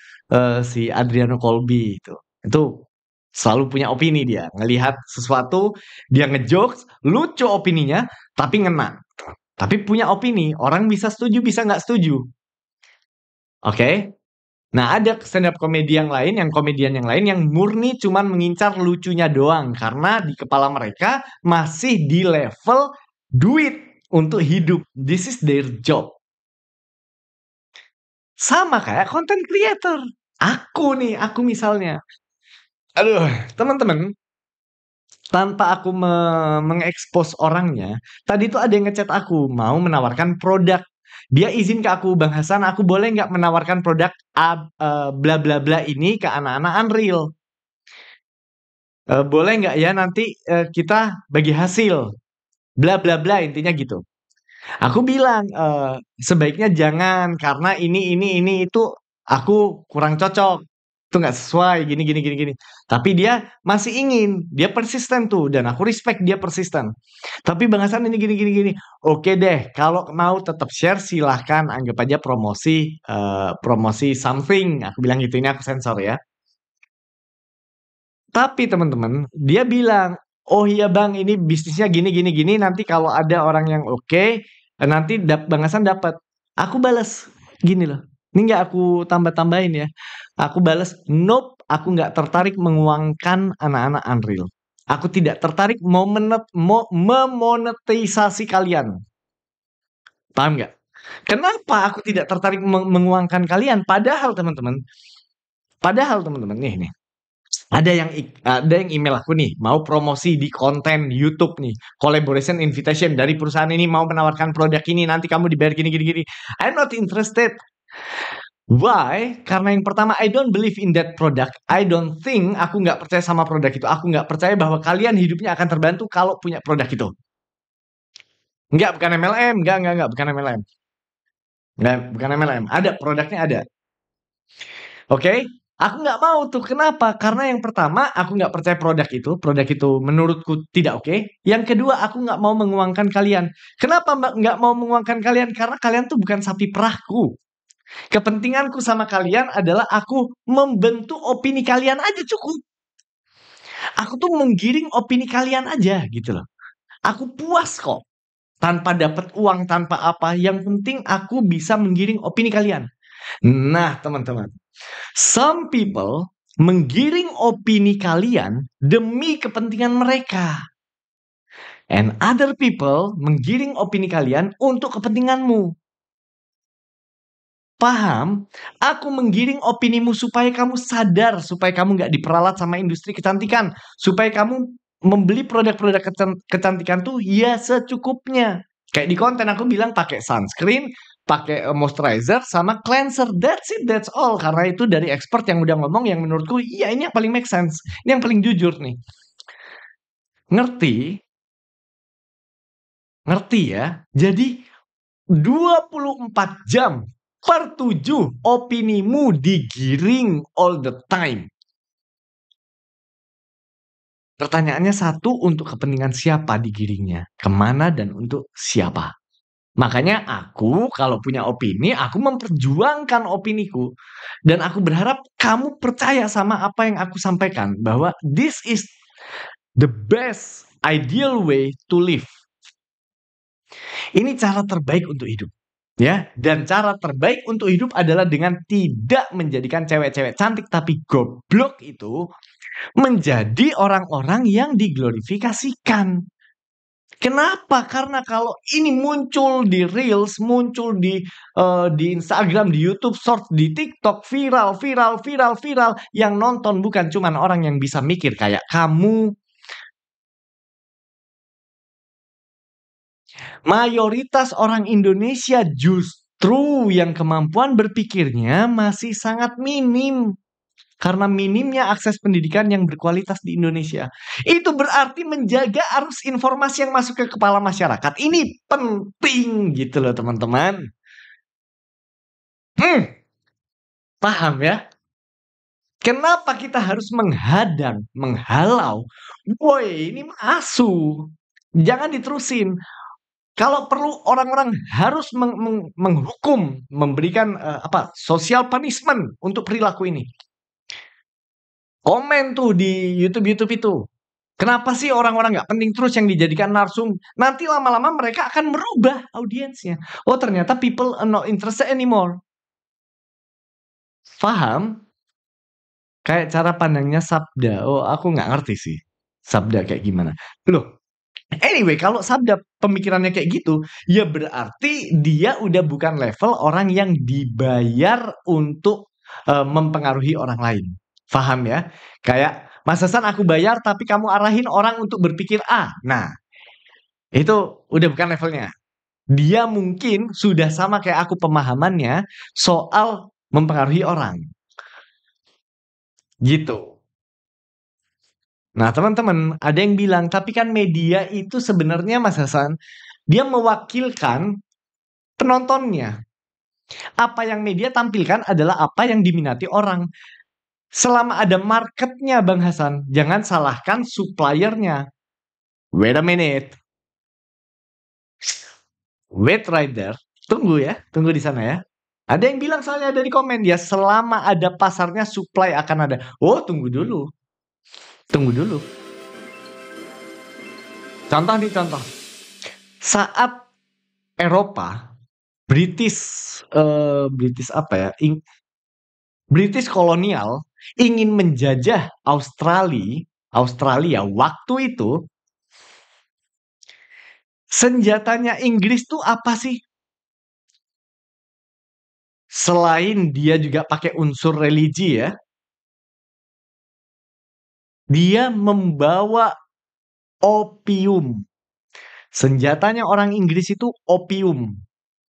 si Adriano Colby itu. Itu selalu punya opini dia. Ngelihat sesuatu, dia ngejokes, lucu opininya, tapi ngena. Tapi punya opini, orang bisa setuju, bisa nggak setuju. Oke? Nah, ada stand up komedi yang lain, yang komedian yang lain yang murni cuman mengincar lucunya doang. Karena di kepala mereka masih di level duit untuk hidup. This is their job. Sama kayak content creator. Aku misalnya. Aduh, teman-teman, tanpa aku mengekspos orangnya, tadi tuh ada yang ngechat aku, mau menawarkan produk. Dia izin ke aku, Bang Hasan, aku boleh nggak menawarkan produk bla bla bla ini ke anak-anak Unreal? Boleh nggak ya nanti kita bagi hasil? Bla bla bla, intinya gitu. Aku bilang, sebaiknya jangan karena ini itu aku kurang cocok. Itu nggak sesuai gini gini gini gini. Tapi dia masih ingin, dia persisten tuh dan aku respect dia persisten. Tapi Bang Hasan ini gini gini gini. Oke deh, kalau mau tetap share silahkan anggap aja promosi promosi something. Aku bilang gitu, ini aku sensor ya. Tapi teman-teman, dia bilang, "Oh iya Bang, ini bisnisnya gini gini gini, nanti kalau ada orang yang oke, nanti Bang Hasan dapat." Aku balas gini loh. Ini nggak aku tambah-tambahin ya. Aku balas, "Nope, aku nggak tertarik menguangkan anak-anak Unreal. Aku tidak tertarik mau memonetisasi kalian." Paham nggak? Kenapa aku tidak tertarik menguangkan kalian? Padahal teman-teman, nih. Ada yang email aku nih, mau promosi di konten YouTube nih, collaboration invitation dari perusahaan ini mau menawarkan produk ini, nanti kamu dibayar gini gini gini. I'm not interested. Why? Karena yang pertama, I don't believe in that product. I don't think, aku nggak percaya sama produk itu. Aku nggak percaya bahwa kalian hidupnya akan terbantu kalau punya produk itu. Nggak, bukan MLM. Nggak, bukan MLM. Nggak, bukan MLM. Ada, produknya ada. Oke? Aku nggak mau tuh, kenapa? Karena yang pertama, aku nggak percaya produk itu menurutku tidak oke. Yang kedua, aku nggak mau menguangkan kalian. Kenapa Mbak nggak mau menguangkan kalian? Karena kalian tuh bukan sapi perahku. Kepentinganku sama kalian adalah aku membentuk opini kalian aja cukup. Aku tuh menggiring opini kalian aja gitu loh. Aku puas kok. Tanpa dapat uang, tanpa apa. Yang penting aku bisa menggiring opini kalian. Nah, teman-teman. Some people menggiring opini kalian demi kepentingan mereka. And other people menggiring opini kalian untuk kepentinganmu. Paham? Aku menggiring opinimu supaya kamu sadar, supaya kamu nggak diperalat sama industri kecantikan, supaya kamu membeli produk-produk kecantikan tuh ya secukupnya. Kayak di konten aku bilang pakai sunscreen, pakai moisturizer sama cleanser. That's it, that's all. Karena itu dari expert yang udah ngomong yang menurutku iya ini yang paling make sense. Ini yang paling jujur nih. Ngerti? Ngerti ya? Jadi 24 jam per 7 opinimu digiring all the time. Pertanyaannya satu, untuk kepentingan siapa digiringnya? Kemana dan untuk siapa? Makanya aku kalau punya opini, aku memperjuangkan opiniku. Dan aku berharap kamu percaya sama apa yang aku sampaikan. Bahwa this is the best ideal way to live. Ini cara terbaik untuk hidup. Ya, dan cara terbaik untuk hidup adalah dengan tidak menjadikan cewek-cewek cantik tapi goblok itu menjadi orang-orang yang diglorifikasikan. Kenapa? Karena kalau ini muncul di Reels, muncul di Instagram, di YouTube Short, di TikTok, viral, viral, viral, viral, yang nonton bukan cuma orang yang bisa mikir kayak kamu. Mayoritas orang Indonesia justru yang kemampuan berpikirnya masih sangat minim. Karena minimnya akses pendidikan yang berkualitas di Indonesia. Itu berarti menjaga arus informasi yang masuk ke kepala masyarakat. Ini penting gitu loh teman-teman. Paham ya? Kenapa kita harus menghadang, menghalau? Woi, ini masuk. Jangan diterusin. Kalau perlu orang-orang harus menghukum, memberikan social punishment untuk perilaku ini. Komen tuh di YouTube itu. Kenapa sih orang-orang nggak penting terus yang dijadikan narsum? Nanti lama-lama mereka akan merubah audiensnya. Oh ternyata people are not interested anymore. Paham? Kayak cara pandangnya Sabda. Oh aku nggak ngerti sih. Sabda kayak gimana. Loh. Anyway, kalau Sabda pemikirannya kayak gitu, ya berarti dia udah bukan level orang yang dibayar untuk mempengaruhi orang lain. Paham ya? Kayak Mas Hasan aku bayar tapi kamu arahin orang untuk berpikir A. Nah, itu udah bukan levelnya. Dia mungkin sudah sama kayak aku pemahamannya soal mempengaruhi orang. Gitu. Nah, teman-teman, ada yang bilang, tapi kan media itu sebenarnya Mas Hasan, dia mewakilkan penontonnya. Apa yang media tampilkan adalah apa yang diminati orang. Selama ada marketnya, Bang Hasan, jangan salahkan suppliernya. Wait a minute. Wait right there. Tunggu ya, tunggu di sana ya. Ada yang bilang soalnya ada di komen, ya selama ada pasarnya supply akan ada. Oh, tunggu dulu. Tunggu dulu. Contoh nih, contoh. Saat Eropa, British apa ya? British kolonial ingin menjajah Australia waktu itu, senjatanya Inggris tuh apa sih? Selain dia juga pakai unsur religi ya, dia membawa opium. Senjatanya orang Inggris itu opium.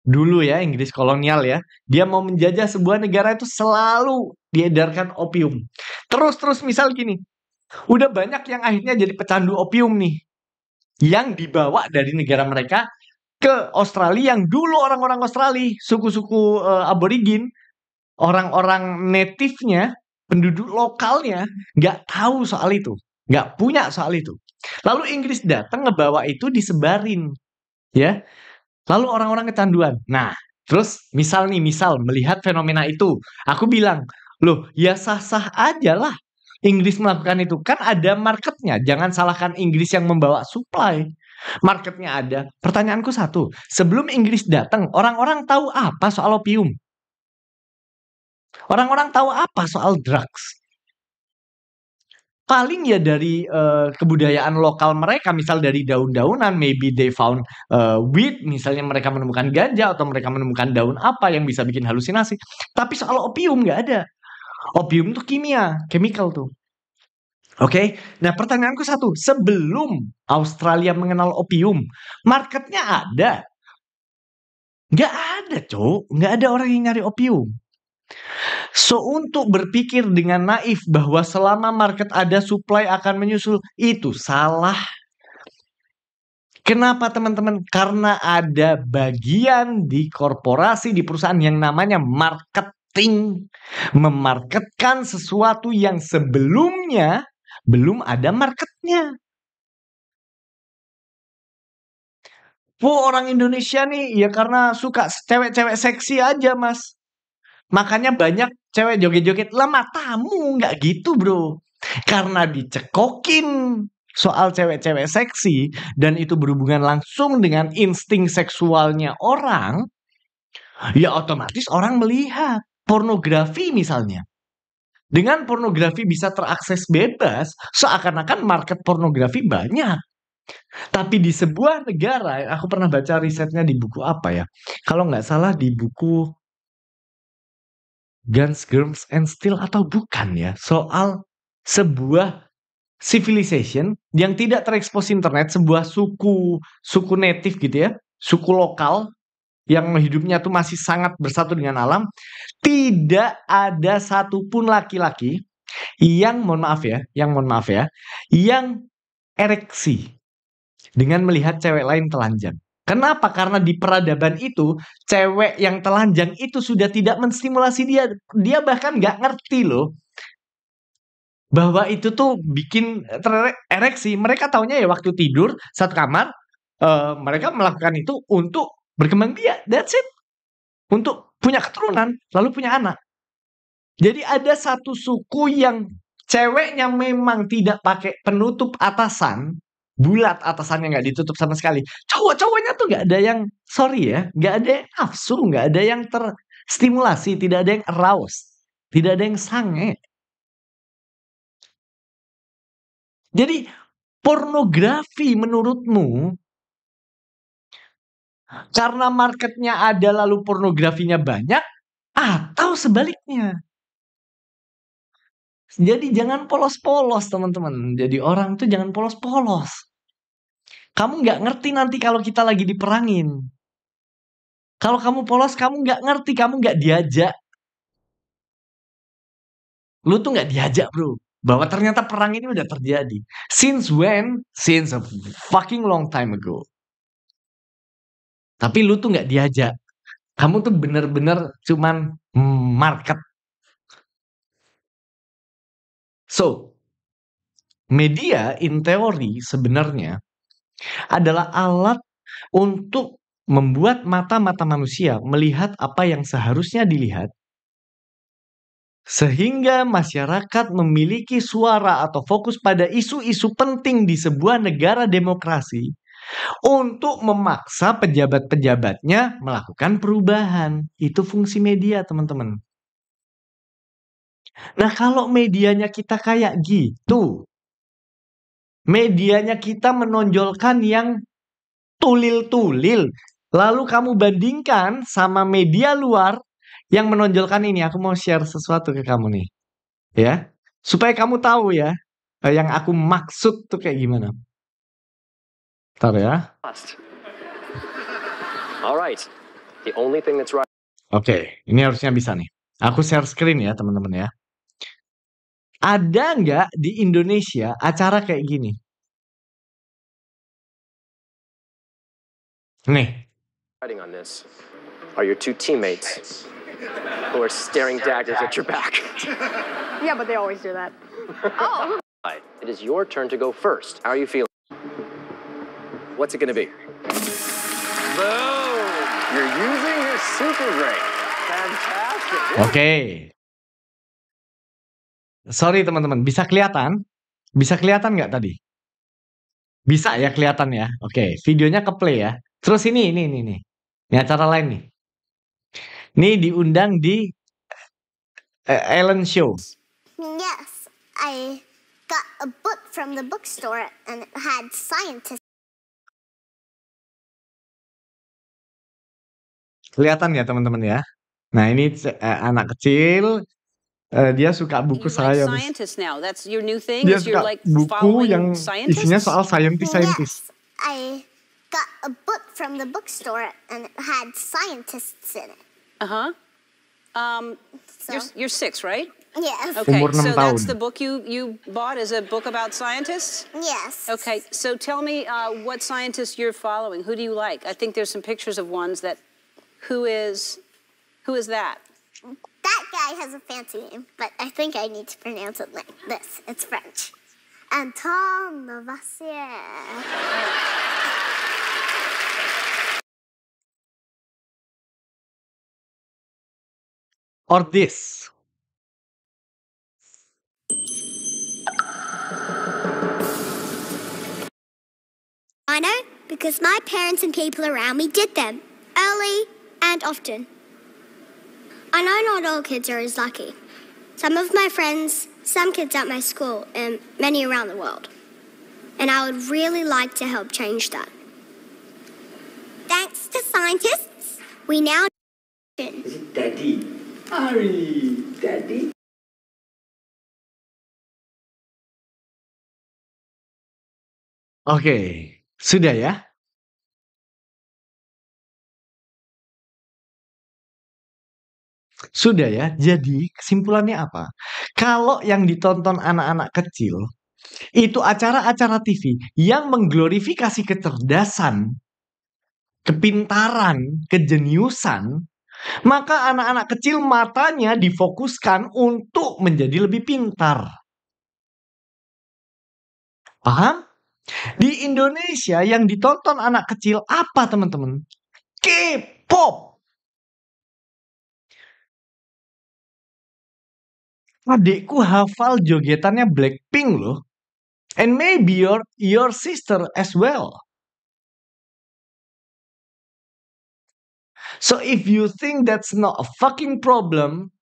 Dulu ya, Inggris kolonial ya. Dia mau menjajah sebuah negara itu selalu diedarkan opium. Terus misal gini, udah banyak yang akhirnya jadi pecandu opium nih. Yang dibawa dari negara mereka ke Australia, yang dulu orang-orang Australia, suku-suku aborigin, orang-orang native-nya, penduduk lokalnya nggak tahu soal itu, nggak punya soal itu. Lalu Inggris datang ngebawa itu disebarin, ya. Lalu orang-orang kecanduan. Nah, terus misal melihat fenomena itu, aku bilang, loh ya sah-sah aja lah Inggris melakukan itu. Kan ada marketnya, jangan salahkan Inggris yang membawa supply. Marketnya ada. Pertanyaanku satu, sebelum Inggris datang, orang-orang tahu apa soal opium? Orang-orang tahu apa soal drugs? Paling ya dari kebudayaan lokal mereka, misal dari daun-daunan, maybe they found weed, misalnya mereka menemukan ganja atau mereka menemukan daun apa yang bisa bikin halusinasi. Tapi soal opium nggak ada. Opium tuh kimia, chemical tuh. Oke, nah pertanyaanku satu, sebelum Australia mengenal opium, marketnya ada? Nggak ada, Cok. Nggak ada orang yang nyari opium. So, untuk berpikir dengan naif bahwa selama market ada, supply akan menyusul, itu salah. Kenapa teman-teman? Karena ada bagian di korporasi, di perusahaan yang namanya marketing. Memarketkan sesuatu yang sebelumnya belum ada marketnya. Orang Indonesia nih, ya karena suka cewek-cewek seksi aja, Mas. Makanya banyak cewek joget-joget. Lah matamu nggak gitu, bro. Karena dicekokin soal cewek-cewek seksi dan itu berhubungan langsung dengan insting seksualnya orang, ya otomatis orang melihat pornografi misalnya. Dengan pornografi bisa terakses bebas, seakan-akan market pornografi banyak. Tapi di sebuah negara, aku pernah baca risetnya di buku apa ya? Kalau nggak salah di buku Guns, Germs, and Steel atau bukan ya? Soal sebuah civilization yang tidak terekspos internet, sebuah suku native gitu ya, suku lokal yang hidupnya tuh masih sangat bersatu dengan alam, tidak ada satupun laki-laki yang mohon maaf ya, yang ereksi dengan melihat cewek lain telanjang. Kenapa? Karena di peradaban itu, cewek yang telanjang itu sudah tidak menstimulasi dia. Dia bahkan nggak ngerti loh bahwa itu tuh bikin ereksi. Mereka taunya ya waktu tidur satu kamar, mereka melakukan itu untuk berkembang biak. That's it. Untuk punya keturunan, lalu punya anak. Jadi ada satu suku yang ceweknya memang tidak pakai penutup atasan, bulat atasannya nggak ditutup sama sekali. Cowok-cowoknya tuh nggak ada yang, sorry ya, nggak ada yang nafsu, nggak ada yang terstimulasi, tidak ada yang aroused, tidak ada yang sange. Jadi pornografi menurutmu karena marketnya ada lalu pornografinya banyak atau sebaliknya? Jadi jangan polos-polos teman-teman. Jadi orang tuh jangan polos-polos. Kamu nggak ngerti nanti kalau kita lagi diperangin. Kalau kamu polos, kamu nggak ngerti, kamu nggak diajak. Lu tuh nggak diajak bro. Bahwa ternyata perang ini udah terjadi. Since when? Since a fucking long time ago. Tapi lu tuh nggak diajak. Kamu tuh bener-bener cuman market. So, media in teori sebenarnya adalah alat untuk membuat mata-mata manusia melihat apa yang seharusnya dilihat, sehingga masyarakat memiliki suara atau fokus pada isu-isu penting di sebuah negara demokrasi untuk memaksa pejabat-pejabatnya melakukan perubahan. Itu fungsi media, teman-teman. Nah, kalau medianya kita kayak gitu, medianya kita menonjolkan yang tulil-tulil, lalu kamu bandingkan sama media luar yang menonjolkan ini. Aku mau share sesuatu ke kamu nih, ya, supaya kamu tahu ya, yang aku maksud tuh kayak gimana. Bentar ya. Alright, the only thing that's right. Oke, ini harusnya bisa nih. Aku share screen ya teman-teman ya. Ada nggak di Indonesia acara kayak gini? Nih. Fighting on this are your two teammates who are staring daggers at your back. Yeah, but they always do that. Oh. It is your turn to go first. How are you feeling? What's it going to be? Boom! You're using your super brain. Fantastic. Oke. Sorry teman-teman, bisa kelihatan? Bisa kelihatan nggak tadi? Bisa ya kelihatan ya. Oke, videonya ke play ya. Terus ini. Ini acara lain nih. Ini diundang di Ellen Show. Yes, I got a book from the bookstore and it had scientists. Kelihatan ya teman-teman ya. Nah ini anak kecil, dia suka buku You like sains. scientists now. That's your new thing? Dia Is you're suka like buku yang following isinya scientists? soal saintis. Yes, I got a book from the bookstore and it had scientists in it. Uh-huh. So, You're 6, right? yes, Okay, Umur 6 so that's tahun. the book you bought is a book about scientists? yes. Okay, so tell me what scientists you're following. Who do you like? I think there's some pictures of ones that. Who is that? That guy has a fancy name, but I think I need to pronounce it like this. It's French. Antoine Lavoisier. Or this. I know, because my parents and people around me did them, early and often. I know not all kids are as lucky. Some of my friends, some kids at my school, and many around the world. And I would really like to help change that. Thanks to scientists, we now Is it Daddy? Ari, Daddy. Oke, sudah ya. Sudah ya. Jadi kesimpulannya apa? Kalau yang ditonton anak-anak kecil itu acara-acara TV yang mengglorifikasi kecerdasan, kepintaran, kejeniusan, maka anak-anak kecil matanya difokuskan untuk menjadi lebih pintar. Paham? Di Indonesia yang ditonton anak kecil apa teman-teman? K-pop. Adikku hafal jogetannya Blackpink loh. And maybe your sister as well. So if you think that's not a fucking problem,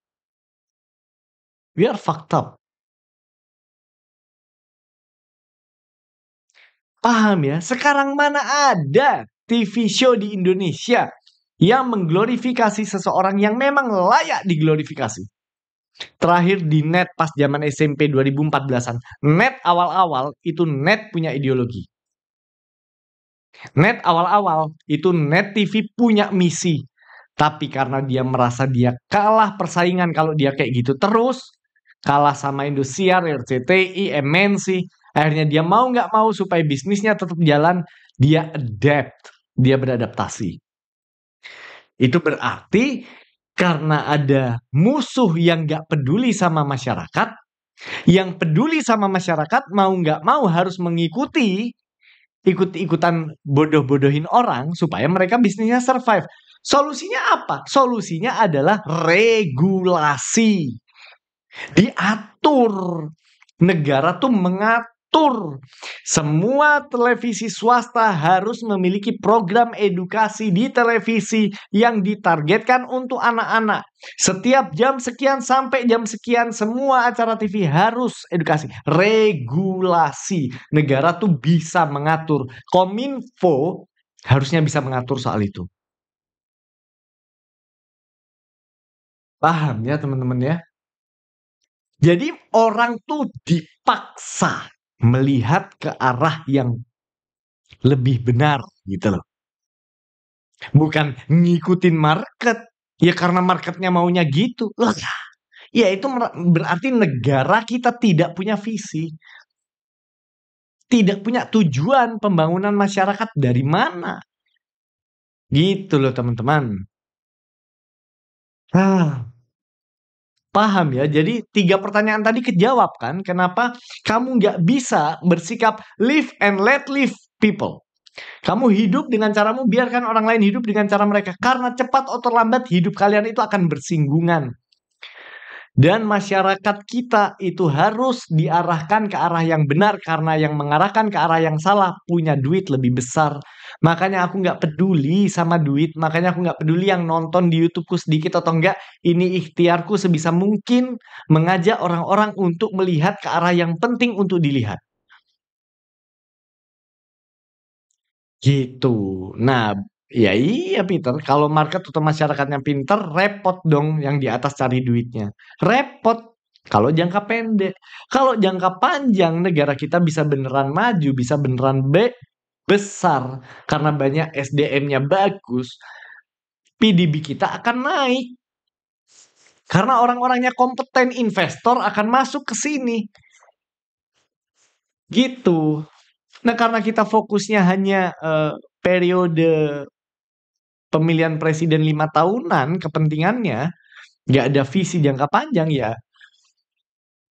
we are fucked up. Paham ya? Sekarang mana ada TV show di Indonesia yang mengglorifikasi seseorang yang memang layak diglorifikasi? Terakhir di net pas zaman SMP 2014-an. Net awal-awal itu net punya ideologi. Net awal-awal itu net TV punya misi. Tapi karena dia merasa dia kalah persaingan kalau dia kayak gitu terus, kalah sama Indosiar, RCTI, MNC, akhirnya dia mau nggak mau supaya bisnisnya tetap jalan, dia adapt, dia beradaptasi. Itu berarti karena ada musuh yang nggak peduli sama masyarakat, yang peduli sama masyarakat mau nggak mau harus mengikuti, ikut-ikutan bodoh-bodohin orang supaya mereka bisnisnya survive. Solusinya apa? Solusinya adalah regulasi. Diatur. Negara tuh mengatur. Semua televisi swasta harus memiliki program edukasi di televisi yang ditargetkan untuk anak-anak. Setiap jam sekian sampai jam sekian semua acara TV harus edukasi. Regulasi. Negara tuh bisa mengatur. Kominfo harusnya bisa mengatur soal itu. Paham ya teman-teman ya? Jadi orang tuh dipaksa melihat ke arah yang lebih benar gitu loh. Bukan ngikutin market. Ya karena marketnya maunya gitu. Loh, ya itu berarti negara kita tidak punya visi. Tidak punya tujuan pembangunan masyarakat dari mana. Gitu loh teman-teman. Paham ya? Jadi 3 pertanyaan tadi kejawab kan? Kenapa kamu nggak bisa bersikap live and let live people. Kamu hidup dengan caramu, biarkan orang lain hidup dengan cara mereka. Karena cepat atau lambat hidup kalian itu akan bersinggungan. Dan masyarakat kita itu harus diarahkan ke arah yang benar. Karena yang mengarahkan ke arah yang salah punya duit lebih besar. Makanya aku nggak peduli sama duit. Makanya aku nggak peduli yang nonton di YouTubeku sedikit atau enggak. Ini ikhtiarku sebisa mungkin mengajak orang-orang untuk melihat ke arah yang penting untuk dilihat. Gitu. Nah, ya iya Peter, kalau market atau masyarakatnya pinter, repot dong yang di atas cari duitnya. Repot kalau jangka pendek. Kalau jangka panjang, negara kita bisa beneran maju, bisa beneran besar. Karena banyak SDM-nya bagus, PDB kita akan naik. Karena orang-orangnya kompeten, investor akan masuk ke sini. Gitu. Nah, karena kita fokusnya hanya periode pemilihan presiden 5 tahunan, kepentingannya nggak ada visi jangka panjang ya,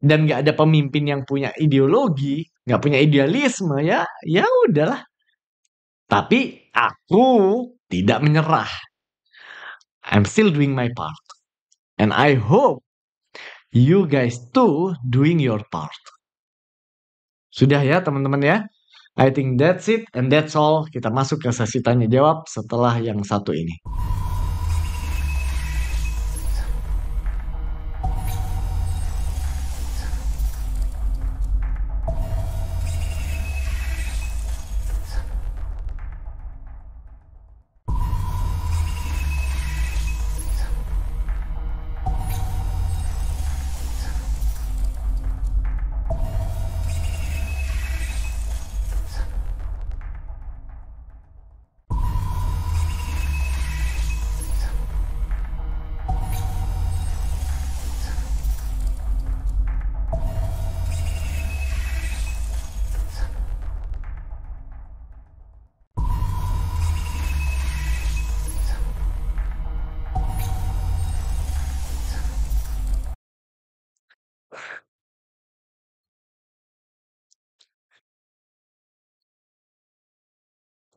dan nggak ada pemimpin yang punya ideologi, nggak punya idealisme ya, ya udahlah. Tapi aku tidak menyerah. I'm still doing my part, and I hope you guys too doing your part. Sudah ya teman-teman ya. I think that's it and that's all. Kita masuk ke sesi tanya jawab setelah yang satu ini.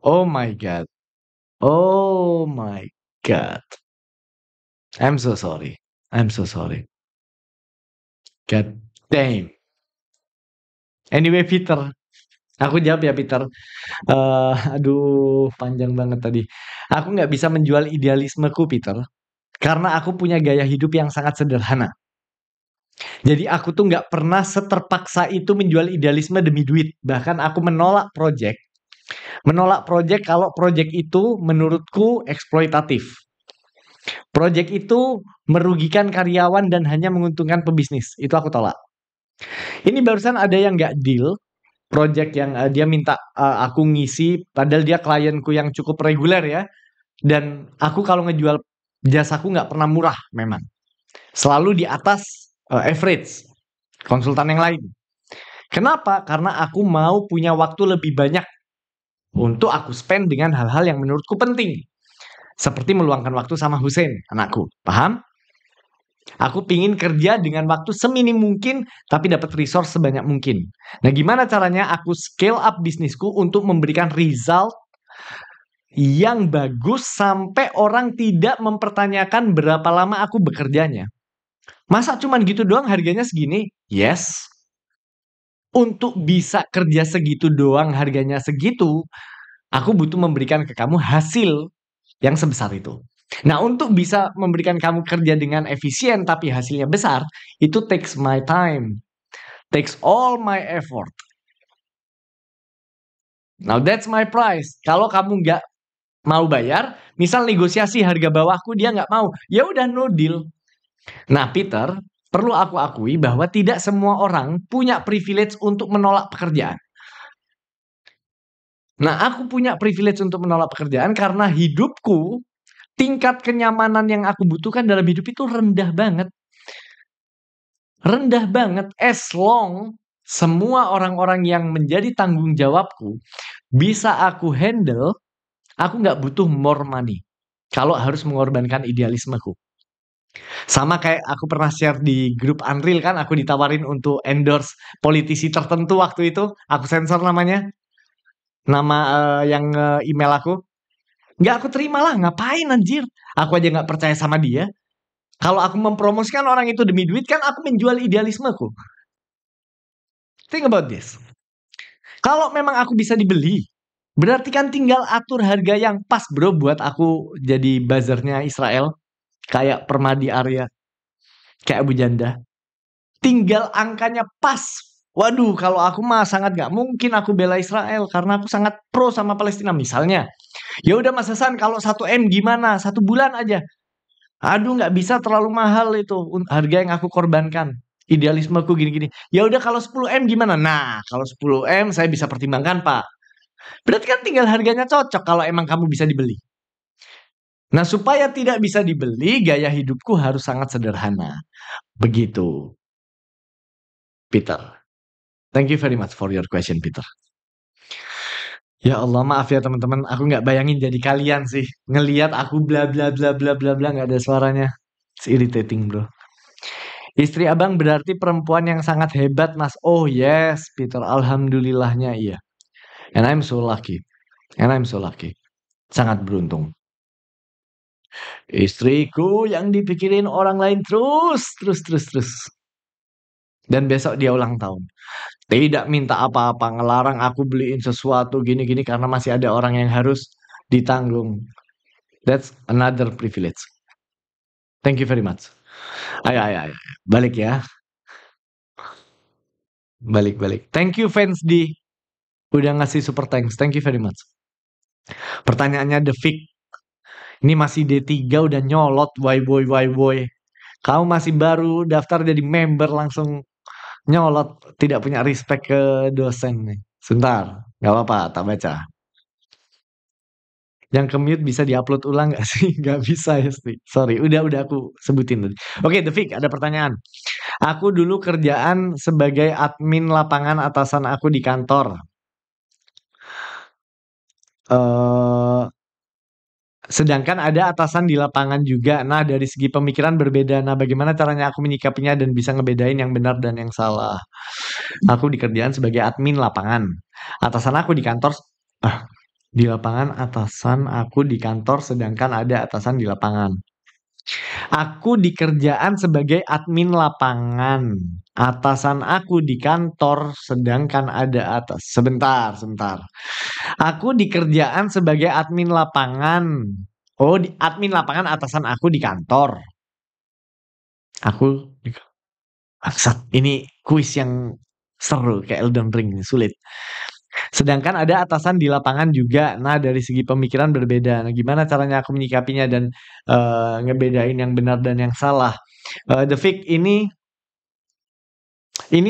Oh my God. Oh my God. I'm so sorry. I'm so sorry. God damn. Anyway, Peter. Aku jawab ya, Peter. Aduh, panjang banget tadi. Aku nggak bisa menjual idealismeku, Peter. Karena aku punya gaya hidup yang sangat sederhana. Jadi aku tuh nggak pernah seterpaksa itu menjual idealisme demi duit. Bahkan aku menolak project. Menolak project kalau project itu menurutku eksploitatif. Project itu merugikan karyawan dan hanya menguntungkan pebisnis. Itu aku tolak. Ini barusan ada yang nggak deal. Project yang dia minta aku ngisi. Padahal dia klienku yang cukup reguler ya. Dan aku kalau ngejual jasaku nggak pernah murah memang. Selalu di atas average konsultan yang lain. Kenapa? Karena aku mau punya waktu lebih banyak untuk aku spend dengan hal-hal yang menurutku penting. Seperti meluangkan waktu sama Hussein, anakku. Paham? Aku pingin kerja dengan waktu seminim mungkin, tapi dapat resource sebanyak mungkin. Nah, gimana caranya aku scale up bisnisku untuk memberikan result yang bagus sampai orang tidak mempertanyakan berapa lama aku bekerjanya. Masa cuman gitu doang harganya segini? Yes. Untuk bisa kerja segitu doang harganya segitu, aku butuh memberikan ke kamu hasil yang sebesar itu. Nah, untuk bisa memberikan kamu kerja dengan efisien tapi hasilnya besar, itu takes my time. Takes all my effort. Now that's my price. Kalau kamu nggak mau bayar, misal negosiasi harga bawahku dia nggak mau, ya udah no deal. Nah, Peter, perlu aku akui bahwa tidak semua orang punya privilege untuk menolak pekerjaan. Nah, aku punya privilege untuk menolak pekerjaan karena hidupku, tingkat kenyamanan yang aku butuhkan dalam hidup itu rendah banget. Rendah banget as long semua orang-orang yang menjadi tanggung jawabku bisa aku handle, aku nggak butuh more money. Kalau harus mengorbankan idealismeku. Sama kayak aku pernah share di grup Unreal kan, aku ditawarin untuk endorse politisi tertentu waktu itu. Aku sensor namanya, nama yang email aku. Nggak aku terima lah, ngapain anjir? Aku aja nggak percaya sama dia. Kalau aku mempromosikan orang itu demi duit kan aku menjual idealismeku. Think about this. Kalau memang aku bisa dibeli, berarti kan tinggal atur harga yang pas bro buat aku jadi buzzernya Israel. Kayak Permadi Arya, kayak Abu Janda. Tinggal angkanya pas. Waduh, kalau aku mah sangat gak mungkin aku bela Israel karena aku sangat pro sama Palestina. Misalnya, ya udah Mas Hasan kalau 1 M gimana? 1 bulan aja. Aduh nggak bisa terlalu mahal itu harga yang aku korbankan. Idealismeku gini-gini. Ya udah kalau 10 M gimana? Nah, kalau 10 M saya bisa pertimbangkan, Pak. Berarti kan tinggal harganya cocok kalau emang kamu bisa dibeli. Nah, supaya tidak bisa dibeli, gaya hidupku harus sangat sederhana. Begitu, Peter. Thank you very much for your question, Peter. Ya Allah, maaf ya teman-teman, aku nggak bayangin jadi kalian sih. Ngelihat aku bla bla bla bla bla bla nggak ada suaranya. It's irritating, bro. Istri abang berarti perempuan yang sangat hebat, Mas. Oh yes, Peter. Alhamdulillahnya iya. And I'm so lucky. And I'm so lucky. Sangat beruntung. Istriku yang dipikirin orang lain terus. Dan besok dia ulang tahun. Tidak minta apa-apa, ngelarang aku beliin sesuatu gini-gini karena masih ada orang yang harus ditanggung. That's another privilege. Thank you very much. Ayo. Balik ya. Balik. Thank you fans di udah ngasih super thanks. Thank you very much. Pertanyaannya The Fik. Ini masih D3 udah nyolot why boy. Kamu masih baru daftar jadi member langsung nyolot, tidak punya respect ke dosen nih. Sebentar, nggak apa-apa, tak baca. Yang ke-mute bisa diupload ulang nggak sih? Nggak bisa ya, Sti. Sorry, udah aku sebutin tadi. Oke, The Fik, ada pertanyaan. Aku dulu kerjaan sebagai admin lapangan atasan aku di kantor. Sedangkan ada atasan di lapangan juga. Nah, dari segi pemikiran berbeda. Nah, bagaimana caranya aku menyikapinya dan bisa ngebedain yang benar dan yang salah? Aku di kerjaan sebagai admin lapangan. Atasan aku di kantor, di lapangan atasan aku di kantor, sedangkan ada atasan di lapangan. Aku di kerjaan sebagai admin lapangan. Atasan aku di kantor, sedangkan ada atas. Sebentar. Aku di kerjaan sebagai admin lapangan. Oh, di admin lapangan atasan aku di kantor. Aku di Bangsat, ini kuis yang seru kayak Elden Ring, sulit. Sedangkan ada atasan di lapangan juga. Nah, dari segi pemikiran berbeda. Nah, gimana caranya aku menyikapinya dan ngebedain yang benar dan yang salah? The Fik, ini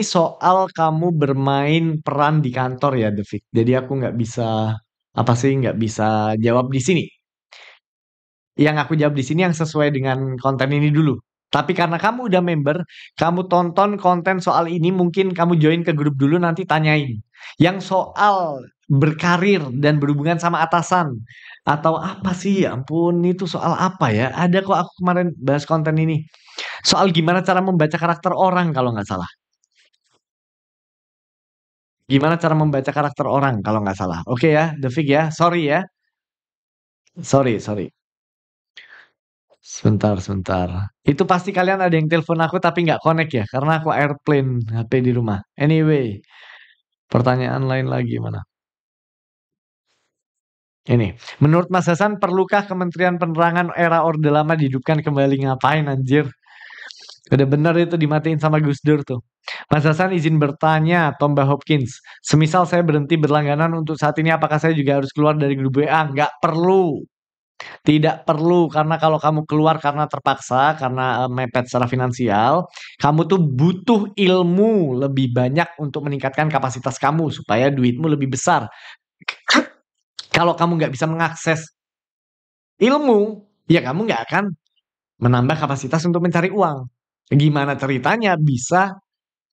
soal kamu bermain peran di kantor ya, The Fik. Jadi aku nggak bisa jawab di sini. Yang aku jawab di sini yang sesuai dengan konten ini dulu. Tapi karena kamu udah member, kamu tonton konten soal ini, mungkin kamu join ke grup dulu nanti tanyain. Yang soal berkarir dan berhubungan sama atasan. Atau apa sih, ya ampun, itu soal apa ya? Ada kok aku kemarin bahas konten ini. Soal gimana cara membaca karakter orang kalau nggak salah. Gimana cara membaca karakter orang kalau nggak salah. Oke ya, The Fik ya. Sorry ya. Sorry. Sebentar. Itu pasti kalian ada yang telepon aku tapi nggak connect ya. Karena aku airplane HP di rumah. Anyway. Pertanyaan lain lagi mana? Ini. Menurut Mas Hasan, perlukah Kementerian Penerangan era Orde Lama dihidupkan kembali? Ngapain anjir? Udah bener itu dimatiin sama Gus Dur tuh. Mas Hasan izin bertanya, Tomba Hopkins. Semisal saya berhenti berlangganan untuk saat ini, apakah saya juga harus keluar dari grup WA? Nggak perlu. Tidak perlu, karena kalau kamu keluar karena terpaksa, karena mepet secara finansial, kamu tuh butuh ilmu lebih banyak untuk meningkatkan kapasitas kamu, supaya duitmu lebih besar. Kalau kamu nggak bisa mengakses ilmu, ya kamu nggak akan menambah kapasitas untuk mencari uang. Gimana ceritanya bisa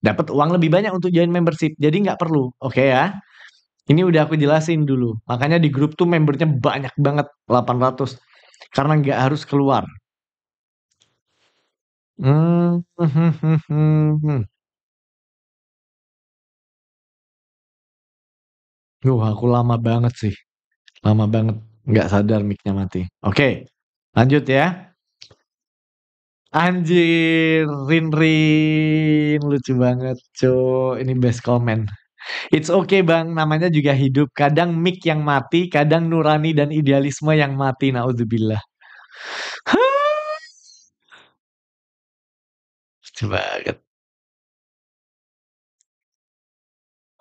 dapat uang lebih banyak untuk join membership? Jadi nggak perlu, oke ya? Ini udah aku jelasin dulu. Makanya di grup tuh membernya banyak banget, 800. Karena nggak harus keluar. Aku lama banget sih. Lama banget. Nggak sadar mic-nya mati. Oke, lanjut ya. Anjir, Rin. Lucu banget, cuy. Ini best comment. It's okay bang, namanya juga hidup. Kadang mic yang mati, kadang nurani dan idealisme yang mati. Naudzubillah. Lucu banget.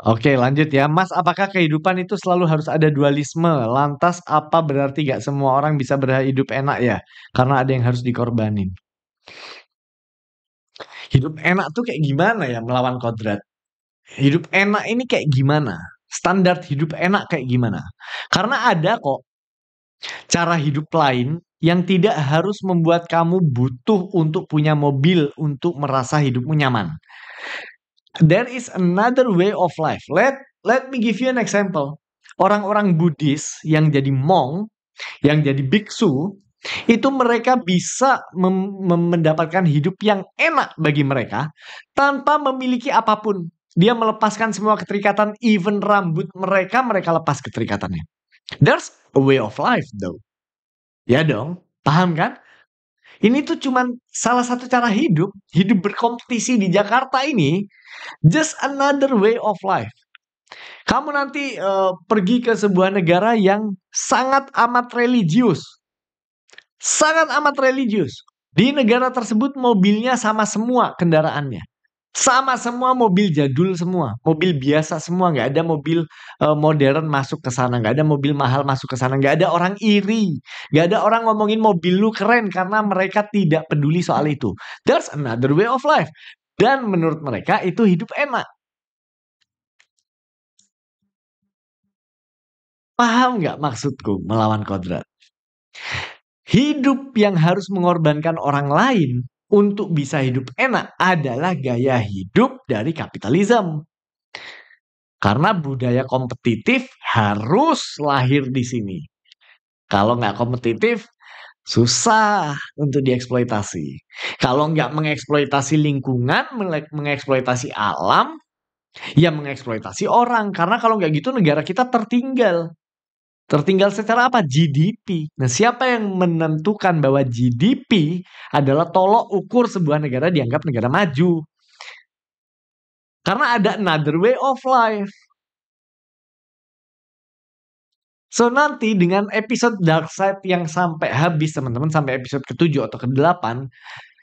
Oke, lanjut ya. Mas, apakah kehidupan itu selalu harus ada dualisme? Lantas apa berarti gak semua orang bisa berhidup enak ya? Karena ada yang harus dikorbanin. Hidup enak tuh kayak gimana ya melawan kodrat? Hidup enak ini kayak gimana? Standar hidup enak kayak gimana? Karena ada kok cara hidup lain yang tidak harus membuat kamu butuh untuk punya mobil untuk merasa hidupmu nyaman. There is another way of life. Let me give you an example. Orang-orang Buddhis yang jadi monk, yang jadi biksu, itu mereka bisa mendapatkan hidup yang enak bagi mereka tanpa memiliki apapun. Dia melepaskan semua keterikatan, even rambut mereka lepas keterikatannya. There's a way of life though. Ya dong, paham kan? Ini tuh cuman salah satu cara hidup berkompetisi di Jakarta ini, just another way of life. Kamu nanti pergi ke sebuah negara yang sangat amat religius. Sangat amat religius. Di negara tersebut mobilnya sama semua kendaraannya. Sama semua mobil jadul semua. Mobil biasa semua. Nggak ada mobil modern masuk ke sana. Nggak ada mobil mahal masuk ke sana. Nggak ada orang iri. Nggak ada orang ngomongin mobil lu keren karena mereka tidak peduli soal itu. There's another way of life. Dan menurut mereka itu hidup enak. Paham nggak maksudku melawan kodrat? Hidup yang harus mengorbankan orang lain untuk bisa hidup enak adalah gaya hidup dari kapitalisme. Karena budaya kompetitif harus lahir di sini. Kalau nggak kompetitif, susah untuk dieksploitasi. Kalau nggak mengeksploitasi lingkungan, mengeksploitasi alam, ya mengeksploitasi orang. Karena kalau nggak gitu negara kita tertinggal. Tertinggal secara apa? GDP. Nah, siapa yang menentukan bahwa GDP adalah tolok ukur sebuah negara dianggap negara maju? Karena ada another way of life. So, nanti dengan episode Dark Side yang sampai habis, teman-teman, sampai episode ke-7 atau ke-8,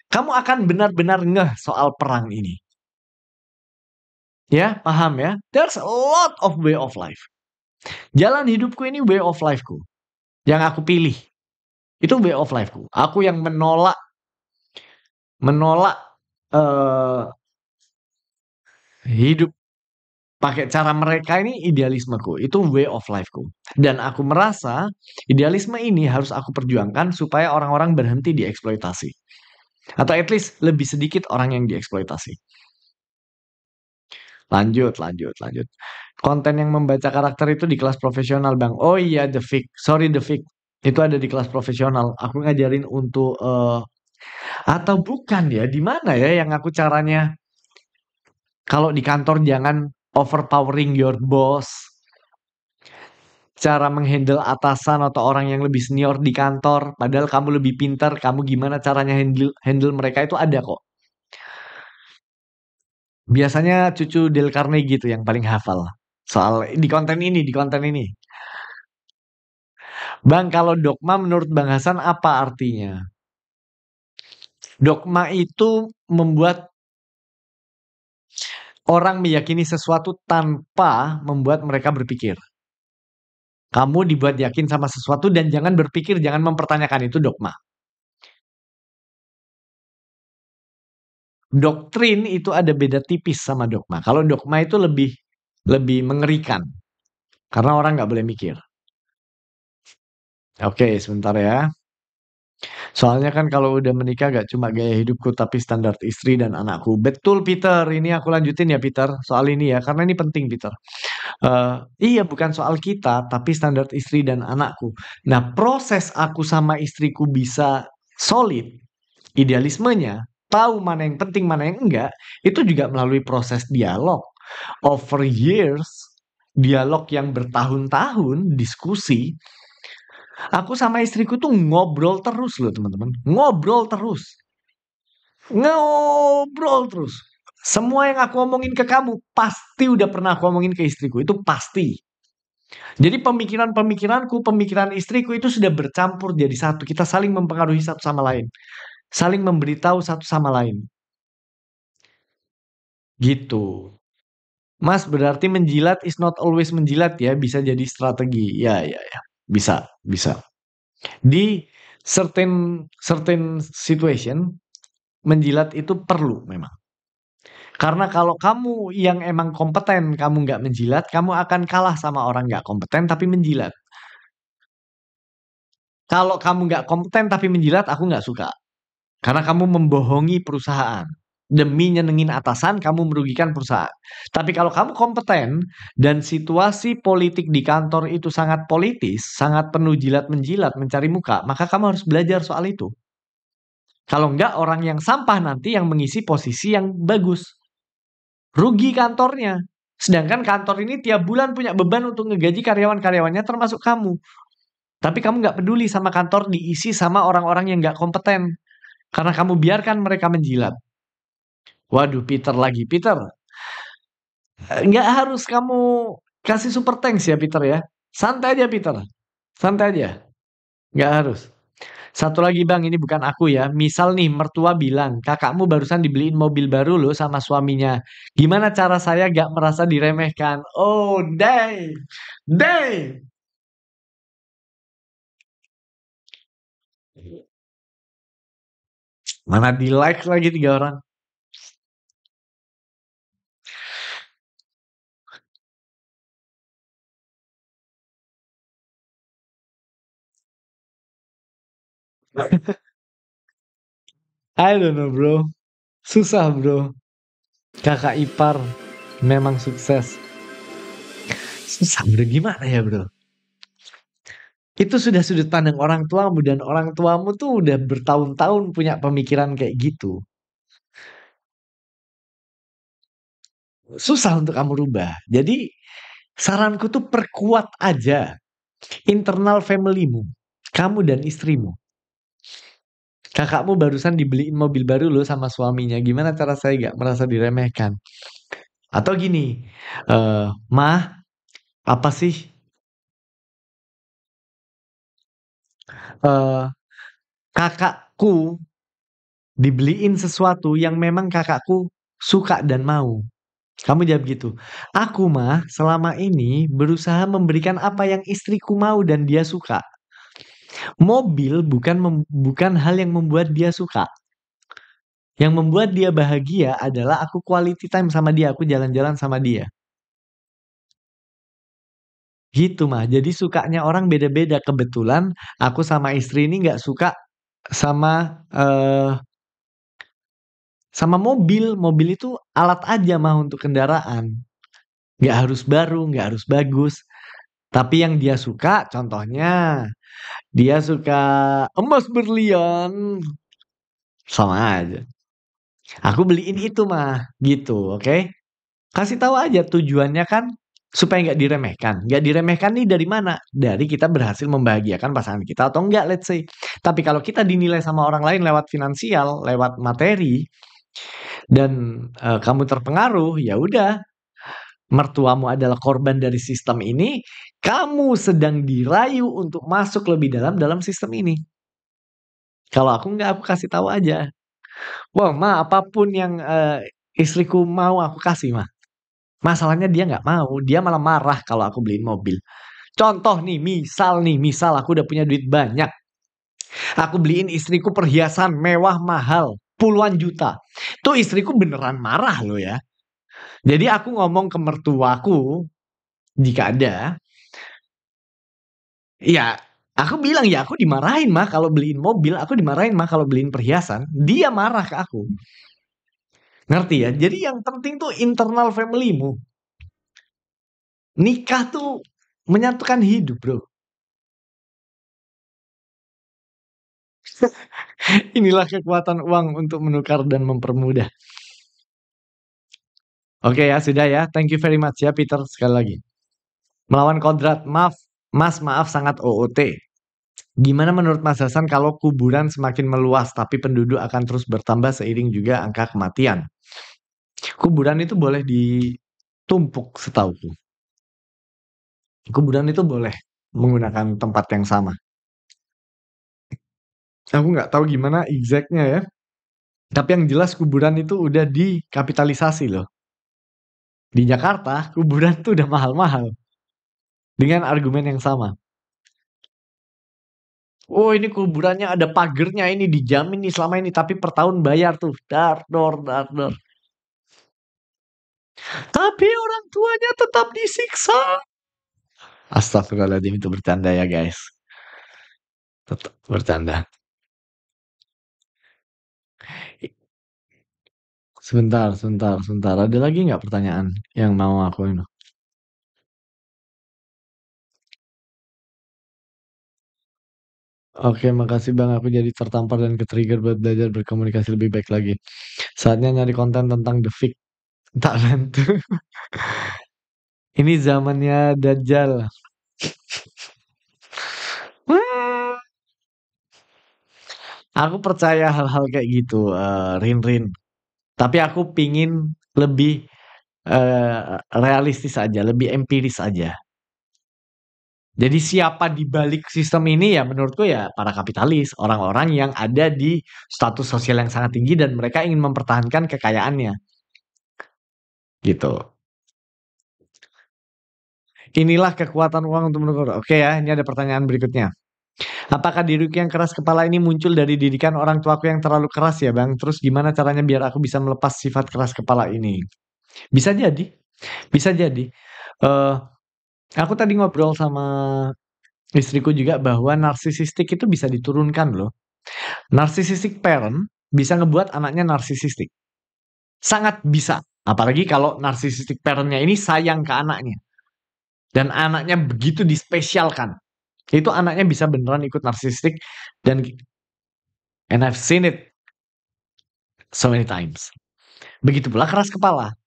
kamu akan benar-benar ngeh soal perang ini. Ya, paham ya? There's a lot of way of life. Jalan hidupku ini way of lifeku. Yang aku pilih. Itu way of lifeku. Aku yang menolak hidup pakai cara mereka ini idealismeku. Itu way of lifeku. Dan aku merasa idealisme ini harus aku perjuangkan supaya orang-orang berhenti dieksploitasi. Atau at least lebih sedikit orang yang dieksploitasi. Lanjut. Konten yang membaca karakter itu di kelas profesional, Bang. Oh iya, The Fix. Sorry, The Fix. Itu ada di kelas profesional. Aku ngajarin untuk atau bukan ya? Di mana ya yang aku caranya? Kalau di kantor jangan overpowering your boss. Cara menghandle atasan atau orang yang lebih senior di kantor. Padahal kamu lebih pintar. Kamu gimana caranya handle mereka itu ada kok. Biasanya cucu Dale Carnegie gitu yang paling hafal. Soal di konten ini. Bang, kalau dogma menurut Bang Hasan apa artinya? Dogma itu membuat orang meyakini sesuatu tanpa membuat mereka berpikir. Kamu dibuat yakin sama sesuatu dan jangan berpikir, jangan mempertanyakan, itu dogma. Doktrin itu ada beda tipis sama dogma. Kalau dogma itu lebih mengerikan. Karena orang nggak boleh mikir. Oke, sebentar ya. Soalnya kan kalau udah menikah gak cuma gaya hidupku tapi standar istri dan anakku. Betul Peter, ini aku lanjutin ya Peter soal ini ya karena ini penting Peter. Iya bukan soal kita tapi standar istri dan anakku. Nah proses aku sama istriku bisa solid idealismenya tahu mana yang penting, mana yang enggak, itu juga melalui proses dialog. Over years, dialog yang bertahun-tahun, diskusi. Aku sama istriku tuh ngobrol terus loh teman-teman. Ngobrol terus. Ngobrol terus. Semua yang aku omongin ke kamu, pasti udah pernah aku omongin ke istriku. Itu pasti. Jadi pemikiran-pemikiranku, pemikiran istriku itu sudah bercampur jadi satu. Kita saling mempengaruhi satu sama lain. Saling memberitahu satu sama lain. Gitu. Mas, berarti menjilat is not always menjilat ya. Bisa jadi strategi. Ya. Bisa. Di certain situation, menjilat itu perlu memang. Karena kalau kamu yang emang kompeten, kamu nggak menjilat, kamu akan kalah sama orang nggak kompeten tapi menjilat. Kalau kamu nggak kompeten tapi menjilat, aku nggak suka. Karena kamu membohongi perusahaan. Demi nyenengin atasan, kamu merugikan perusahaan. Tapi kalau kamu kompeten dan situasi politik di kantor itu sangat politis, sangat penuh jilat-menjilat, mencari muka, maka kamu harus belajar soal itu. Kalau enggak, orang yang sampah nanti yang mengisi posisi yang bagus. Rugi kantornya. Sedangkan kantor ini tiap bulan punya beban untuk ngegaji karyawan-karyawannya termasuk kamu. Tapi kamu nggak peduli sama kantor diisi sama orang-orang yang nggak kompeten. Karena kamu biarkan mereka menjilat. Waduh, Peter lagi. Peter, nggak harus kamu kasih super thanks ya, Peter ya. Santai aja, Peter. Santai aja. Nggak harus. Satu lagi bang, ini bukan aku ya. Misal nih, mertua bilang, kakakmu barusan dibeliin mobil baru loh sama suaminya. Gimana cara saya gak merasa diremehkan? Oh, dang. Mana di like lagi 3 orang. I don't know bro. Susah bro. Kakak ipar memang sukses. Susah bro, gimana ya bro? Itu sudah sudut pandang orang tuamu dan orang tuamu tuh udah bertahun-tahun punya pemikiran kayak gitu. Susah untuk kamu rubah. Jadi saranku tuh perkuat aja internal familymu, kamu dan istrimu. Kakakmu barusan dibeliin mobil baru loh sama suaminya. Gimana cara saya gak merasa diremehkan? Atau gini, Mah, apa sih kakakku dibeliin sesuatu yang memang kakakku suka dan mau. Kamu jawab gitu. Aku mah selama ini berusaha memberikan apa yang istriku mau dan dia suka. Mobil bukan hal yang membuat dia suka. Yang membuat dia bahagia adalah aku quality time sama dia, aku jalan-jalan sama dia. Gitu mah. Jadi sukanya orang beda-beda. Kebetulan aku sama istri ini nggak suka sama sama mobil. Mobil itu alat aja mah untuk kendaraan. Nggak harus baru, nggak harus bagus. Tapi yang dia suka, contohnya dia suka emas berlian. Sama aja. Aku beliin itu mah, gitu, oke? Kasih tahu aja tujuannya kan supaya nggak diremehkan. Nggak diremehkan nih dari mana? Dari kita berhasil membahagiakan pasangan kita atau enggak, let's say. Tapi kalau kita dinilai sama orang lain lewat finansial, lewat materi, dan kamu terpengaruh, ya udah. Mertuamu adalah korban dari sistem ini, kamu sedang dirayu untuk masuk lebih dalam sistem ini. Kalau aku nggak, aku kasih tahu aja. Wah, Ma, apapun yang istriku mau aku kasih, Ma. Masalahnya dia nggak mau, dia malah marah kalau aku beliin mobil. Contoh nih, misal aku udah punya duit banyak. Aku beliin istriku perhiasan mewah mahal, puluhan juta. Tuh istriku beneran marah loh ya. Jadi aku ngomong ke mertuaku, jika ada, ya aku bilang ya aku dimarahin mah kalau beliin mobil, aku dimarahin mah kalau beliin perhiasan. Dia marah ke aku. Ngerti ya? Jadi yang penting tuh internal familymu. Nikah tuh menyatukan hidup bro. Inilah kekuatan uang untuk menukar dan mempermudah. Oke ya, sudah ya. Thank you very much ya, Peter. Sekali lagi. Melawan kodrat. Maaf, Mas, maaf sangat OOT. Gimana menurut Mas Hasan kalau kuburan semakin meluas, tapi penduduk akan terus bertambah seiring juga angka kematian? Kuburan itu boleh ditumpuk setauku. Kuburan itu boleh menggunakan tempat yang sama. Aku nggak tahu gimana exactnya ya. Tapi yang jelas kuburan itu udah dikapitalisasi loh. Di Jakarta, kuburan tuh udah mahal-mahal. Dengan argumen yang sama. Oh ini kuburannya ada pagernya, ini dijamin nih selama ini. Tapi per tahun bayar tuh. Dar, dor, dar, dor. Tapi orang tuanya tetap disiksa. Astagfirullahaladzim, itu bercanda ya guys. Tetap bercanda. Sebentar. Ada lagi nggak pertanyaan yang mau aku ini? Oke, makasih Bang. Aku jadi tertampar dan ke-trigger buat belajar berkomunikasi lebih baik lagi. Saatnya nyari konten tentang The Fake Talent. Ini zamannya Dajjal. Aku percaya hal-hal kayak gitu, Rin. Tapi aku pingin lebih realistis aja, lebih empiris aja. Jadi siapa di balik sistem ini ya menurutku ya para kapitalis, orang-orang yang ada di status sosial yang sangat tinggi dan mereka ingin mempertahankan kekayaannya. Gitu. Inilah kekuatan uang untuk menukar. Oke ya, ini ada pertanyaan berikutnya. Apakah diriku yang keras kepala ini muncul dari didikan orang tuaku yang terlalu keras ya Bang? Terus gimana caranya biar aku bisa melepas sifat keras kepala ini? Bisa jadi. Aku tadi ngobrol sama istriku juga bahwa narsisistik itu bisa diturunkan loh. Narcissistic parent bisa ngebuat anaknya narsisistik. Sangat bisa. Apalagi kalau narsisistic parentnya ini sayang ke anaknya. Dan anaknya begitu dispesialkan. Itu anaknya bisa beneran ikut narsisistik. And I've seen it so many times. Begitu pula keras kepala.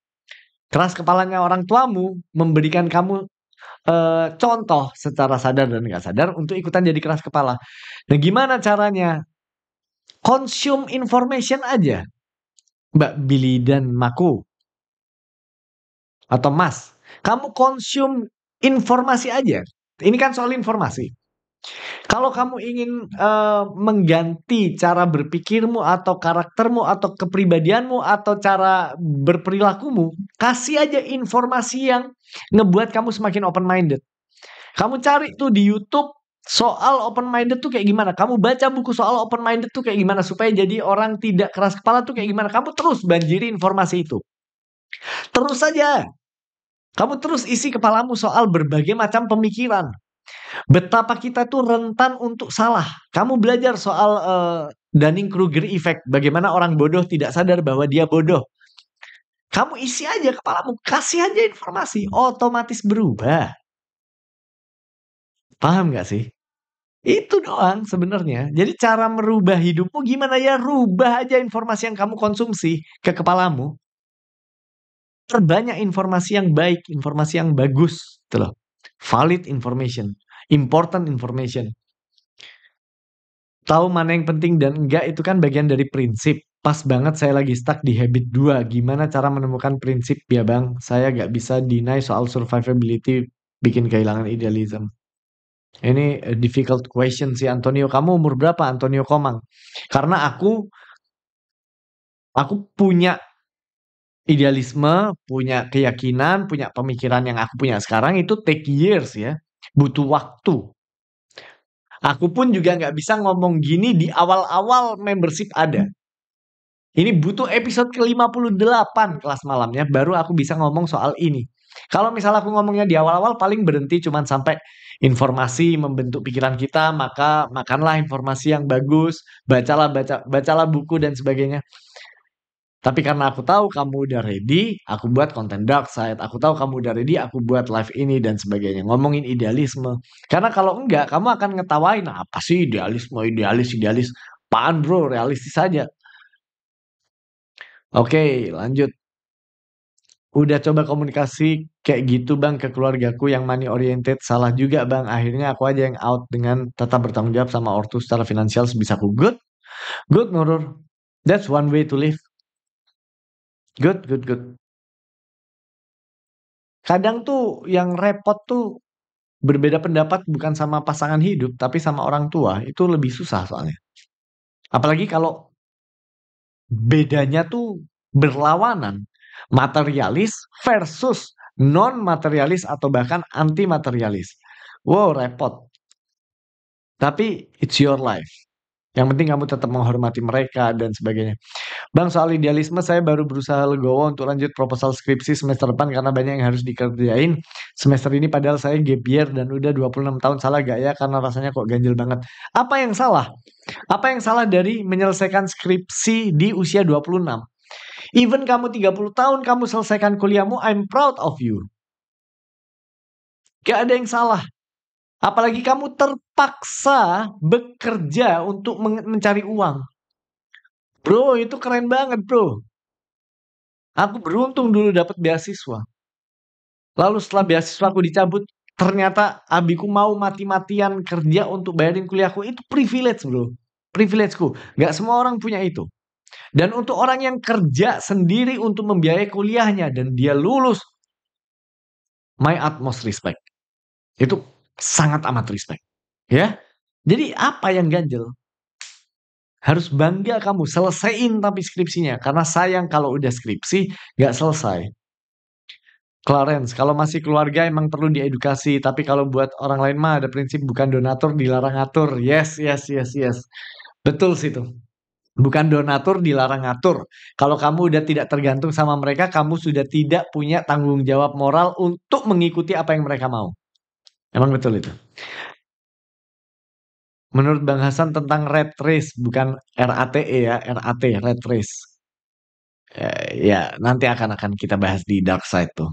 Keras kepalanya orang tuamu memberikan kamu contoh secara sadar dan nggak sadar untuk ikutan jadi keras kepala. Nah gimana caranya? Consume information aja. Mbak Billy dan Maku. Atau Mas. Kamu consume informasi aja. Ini kan soal informasi. Kalau kamu ingin mengganti cara berpikirmu atau karaktermu atau kepribadianmu atau cara berperilakumu, kasih aja informasi yang ngebuat kamu semakin open-minded. Kamu cari tuh di YouTube soal open-minded tuh kayak gimana. Kamu baca buku soal open-minded tuh kayak gimana. Supaya jadi orang tidak keras kepala tuh kayak gimana. Kamu terus banjiri informasi itu. Terus saja. Kamu terus isi kepalamu soal berbagai macam pemikiran. Betapa kita tuh rentan untuk salah. Kamu belajar soal Dunning-Kruger effect. Bagaimana orang bodoh tidak sadar bahwa dia bodoh. Kamu isi aja kepalamu. Kasih aja informasi. Otomatis berubah. Paham gak sih? Itu doang sebenarnya. Jadi cara merubah hidupmu gimana ya? Rubah aja informasi yang kamu konsumsi ke kepalamu. Terbanyak informasi yang baik. Informasi yang bagus. Itu loh. Valid information. Important information. Tahu mana yang penting dan enggak itu kan bagian dari prinsip. Pas banget saya lagi stuck di habit 2. Gimana cara menemukan prinsip ya Bang? Saya gak bisa deny soal survivability bikin kehilangan idealism. Ini a difficult question sih Antonio. Kamu umur berapa Antonio Komang? Karena aku punya idealisme, punya keyakinan, punya pemikiran yang aku punya sekarang itu take years ya. Butuh waktu. Aku pun juga nggak bisa ngomong gini di awal-awal membership ada. Ini butuh episode ke-58 kelas malamnya, baru aku bisa ngomong soal ini. Kalau misalnya aku ngomongnya di awal-awal paling berhenti cuman sampai informasi membentuk pikiran kita, maka makanlah informasi yang bagus, bacalah buku dan sebagainya. Tapi karena aku tahu kamu udah ready, aku buat konten dark side. Aku tahu kamu udah ready, aku buat live ini dan sebagainya. Ngomongin idealisme. Karena kalau enggak, kamu akan ngetawain. Apa sih idealisme, idealis. Apaan bro, realistis aja. Oke, lanjut. Udah coba komunikasi kayak gitu bang ke keluargaku yang money oriented, salah juga bang. Akhirnya aku aja yang out dengan tetap bertanggung jawab sama ortu secara finansial sebisaku. Good, good Nurul. That's one way to live. Good, good, good. Kadang tuh yang repot tuh berbeda pendapat bukan sama pasangan hidup, tapi sama orang tua. Itu lebih susah soalnya. Apalagi kalau bedanya tuh berlawanan. Materialis versus non-materialis atau bahkan anti-materialis. Wow, repot. Tapi it's your life. Yang penting kamu tetap menghormati mereka dan sebagainya. Bang, soal idealisme saya baru berusaha legowo untuk lanjut proposal skripsi semester depan karena banyak yang harus dikerjain semester ini padahal saya gap year dan udah 26 tahun. Salah gak ya? Karena rasanya kok ganjil banget. Apa yang salah? Apa yang salah dari menyelesaikan skripsi di usia 26? Even kamu 30 tahun kamu selesaikan kuliahmu, I'm proud of you. Gak ada yang salah. Apalagi kamu terpaksa bekerja untuk mencari uang. Bro, itu keren banget, bro. Aku beruntung dulu dapat beasiswa. Lalu setelah beasiswa aku dicabut, ternyata abiku mau mati-matian kerja untuk bayarin kuliahku. Itu privilege, bro. Privilegeku. Gak semua orang punya itu. Dan untuk orang yang kerja sendiri untuk membiayai kuliahnya dan dia lulus, my utmost respect. Itu sangat amat respect. Ya. Jadi apa yang ganjel? Harus bangga kamu selesaiin tapi skripsinya. Karena sayang kalau udah skripsi gak selesai. Clarence, kalau masih keluarga emang perlu diedukasi. Tapi kalau buat orang lain mah ada prinsip bukan donatur dilarang atur. Yes, yes, yes, yes. Betul sih itu. Bukan donatur dilarang atur. Kalau kamu udah tidak tergantung sama mereka, kamu sudah tidak punya tanggung jawab moral untuk mengikuti apa yang mereka mau. Emang betul itu. Menurut Bang Hasan tentang rat race, bukan RATE ya, RAT, rat race. Ya, nanti akan kita bahas di Dark Side tuh.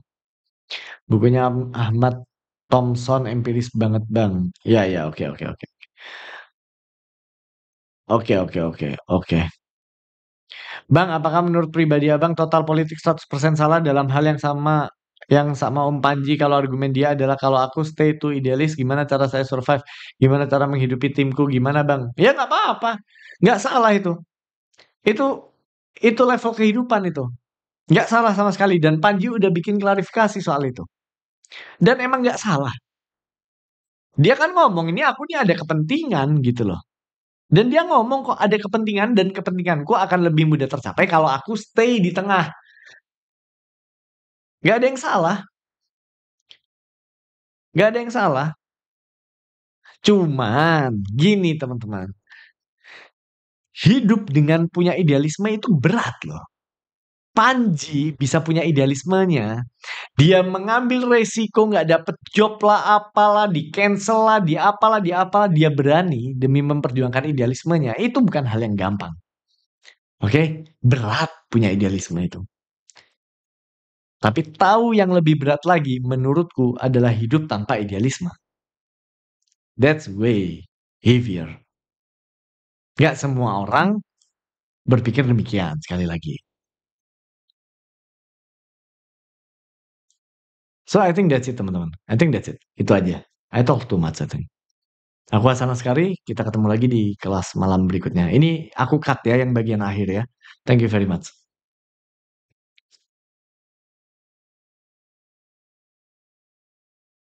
Bukunya Ahmad Thompson empiris banget Bang. Ya, ya, oke. Oke. Bang, apakah menurut pribadi Abang total politik 100% salah dalam hal yang sama Om Panji kalau argumen dia adalah kalau aku stay to idealis gimana cara saya survive, gimana cara menghidupi timku, gimana Bang? Ya nggak apa-apa, nggak salah itu. Itu level kehidupan itu. Nggak salah sama sekali dan Panji udah bikin klarifikasi soal itu. Dan emang nggak salah. Dia kan ngomong ini aku nih ada kepentingan gitu loh. Dan dia ngomong kok ada kepentingan dan kepentinganku akan lebih mudah tercapai kalau aku stay di tengah. Gak ada yang salah. Gak ada yang salah. Cuman gini teman-teman. Hidup dengan punya idealisme itu berat loh. Panji bisa punya idealismenya. Dia mengambil resiko gak dapet job lah, apalah, di cancel lah, di apalah. Dia berani demi memperjuangkan idealismenya. Itu bukan hal yang gampang. Oke? Berat punya idealisme itu. Tapi tahu yang lebih berat lagi menurutku adalah hidup tanpa idealisme. That's way heavier. Gak semua orang berpikir demikian sekali lagi. So I think that's it teman-teman. I think that's it. Itu aja. I talk too much I think. Aku Hasan Askari, kita ketemu lagi di kelas malam berikutnya. Ini aku cut ya yang bagian akhir ya. Thank you very much.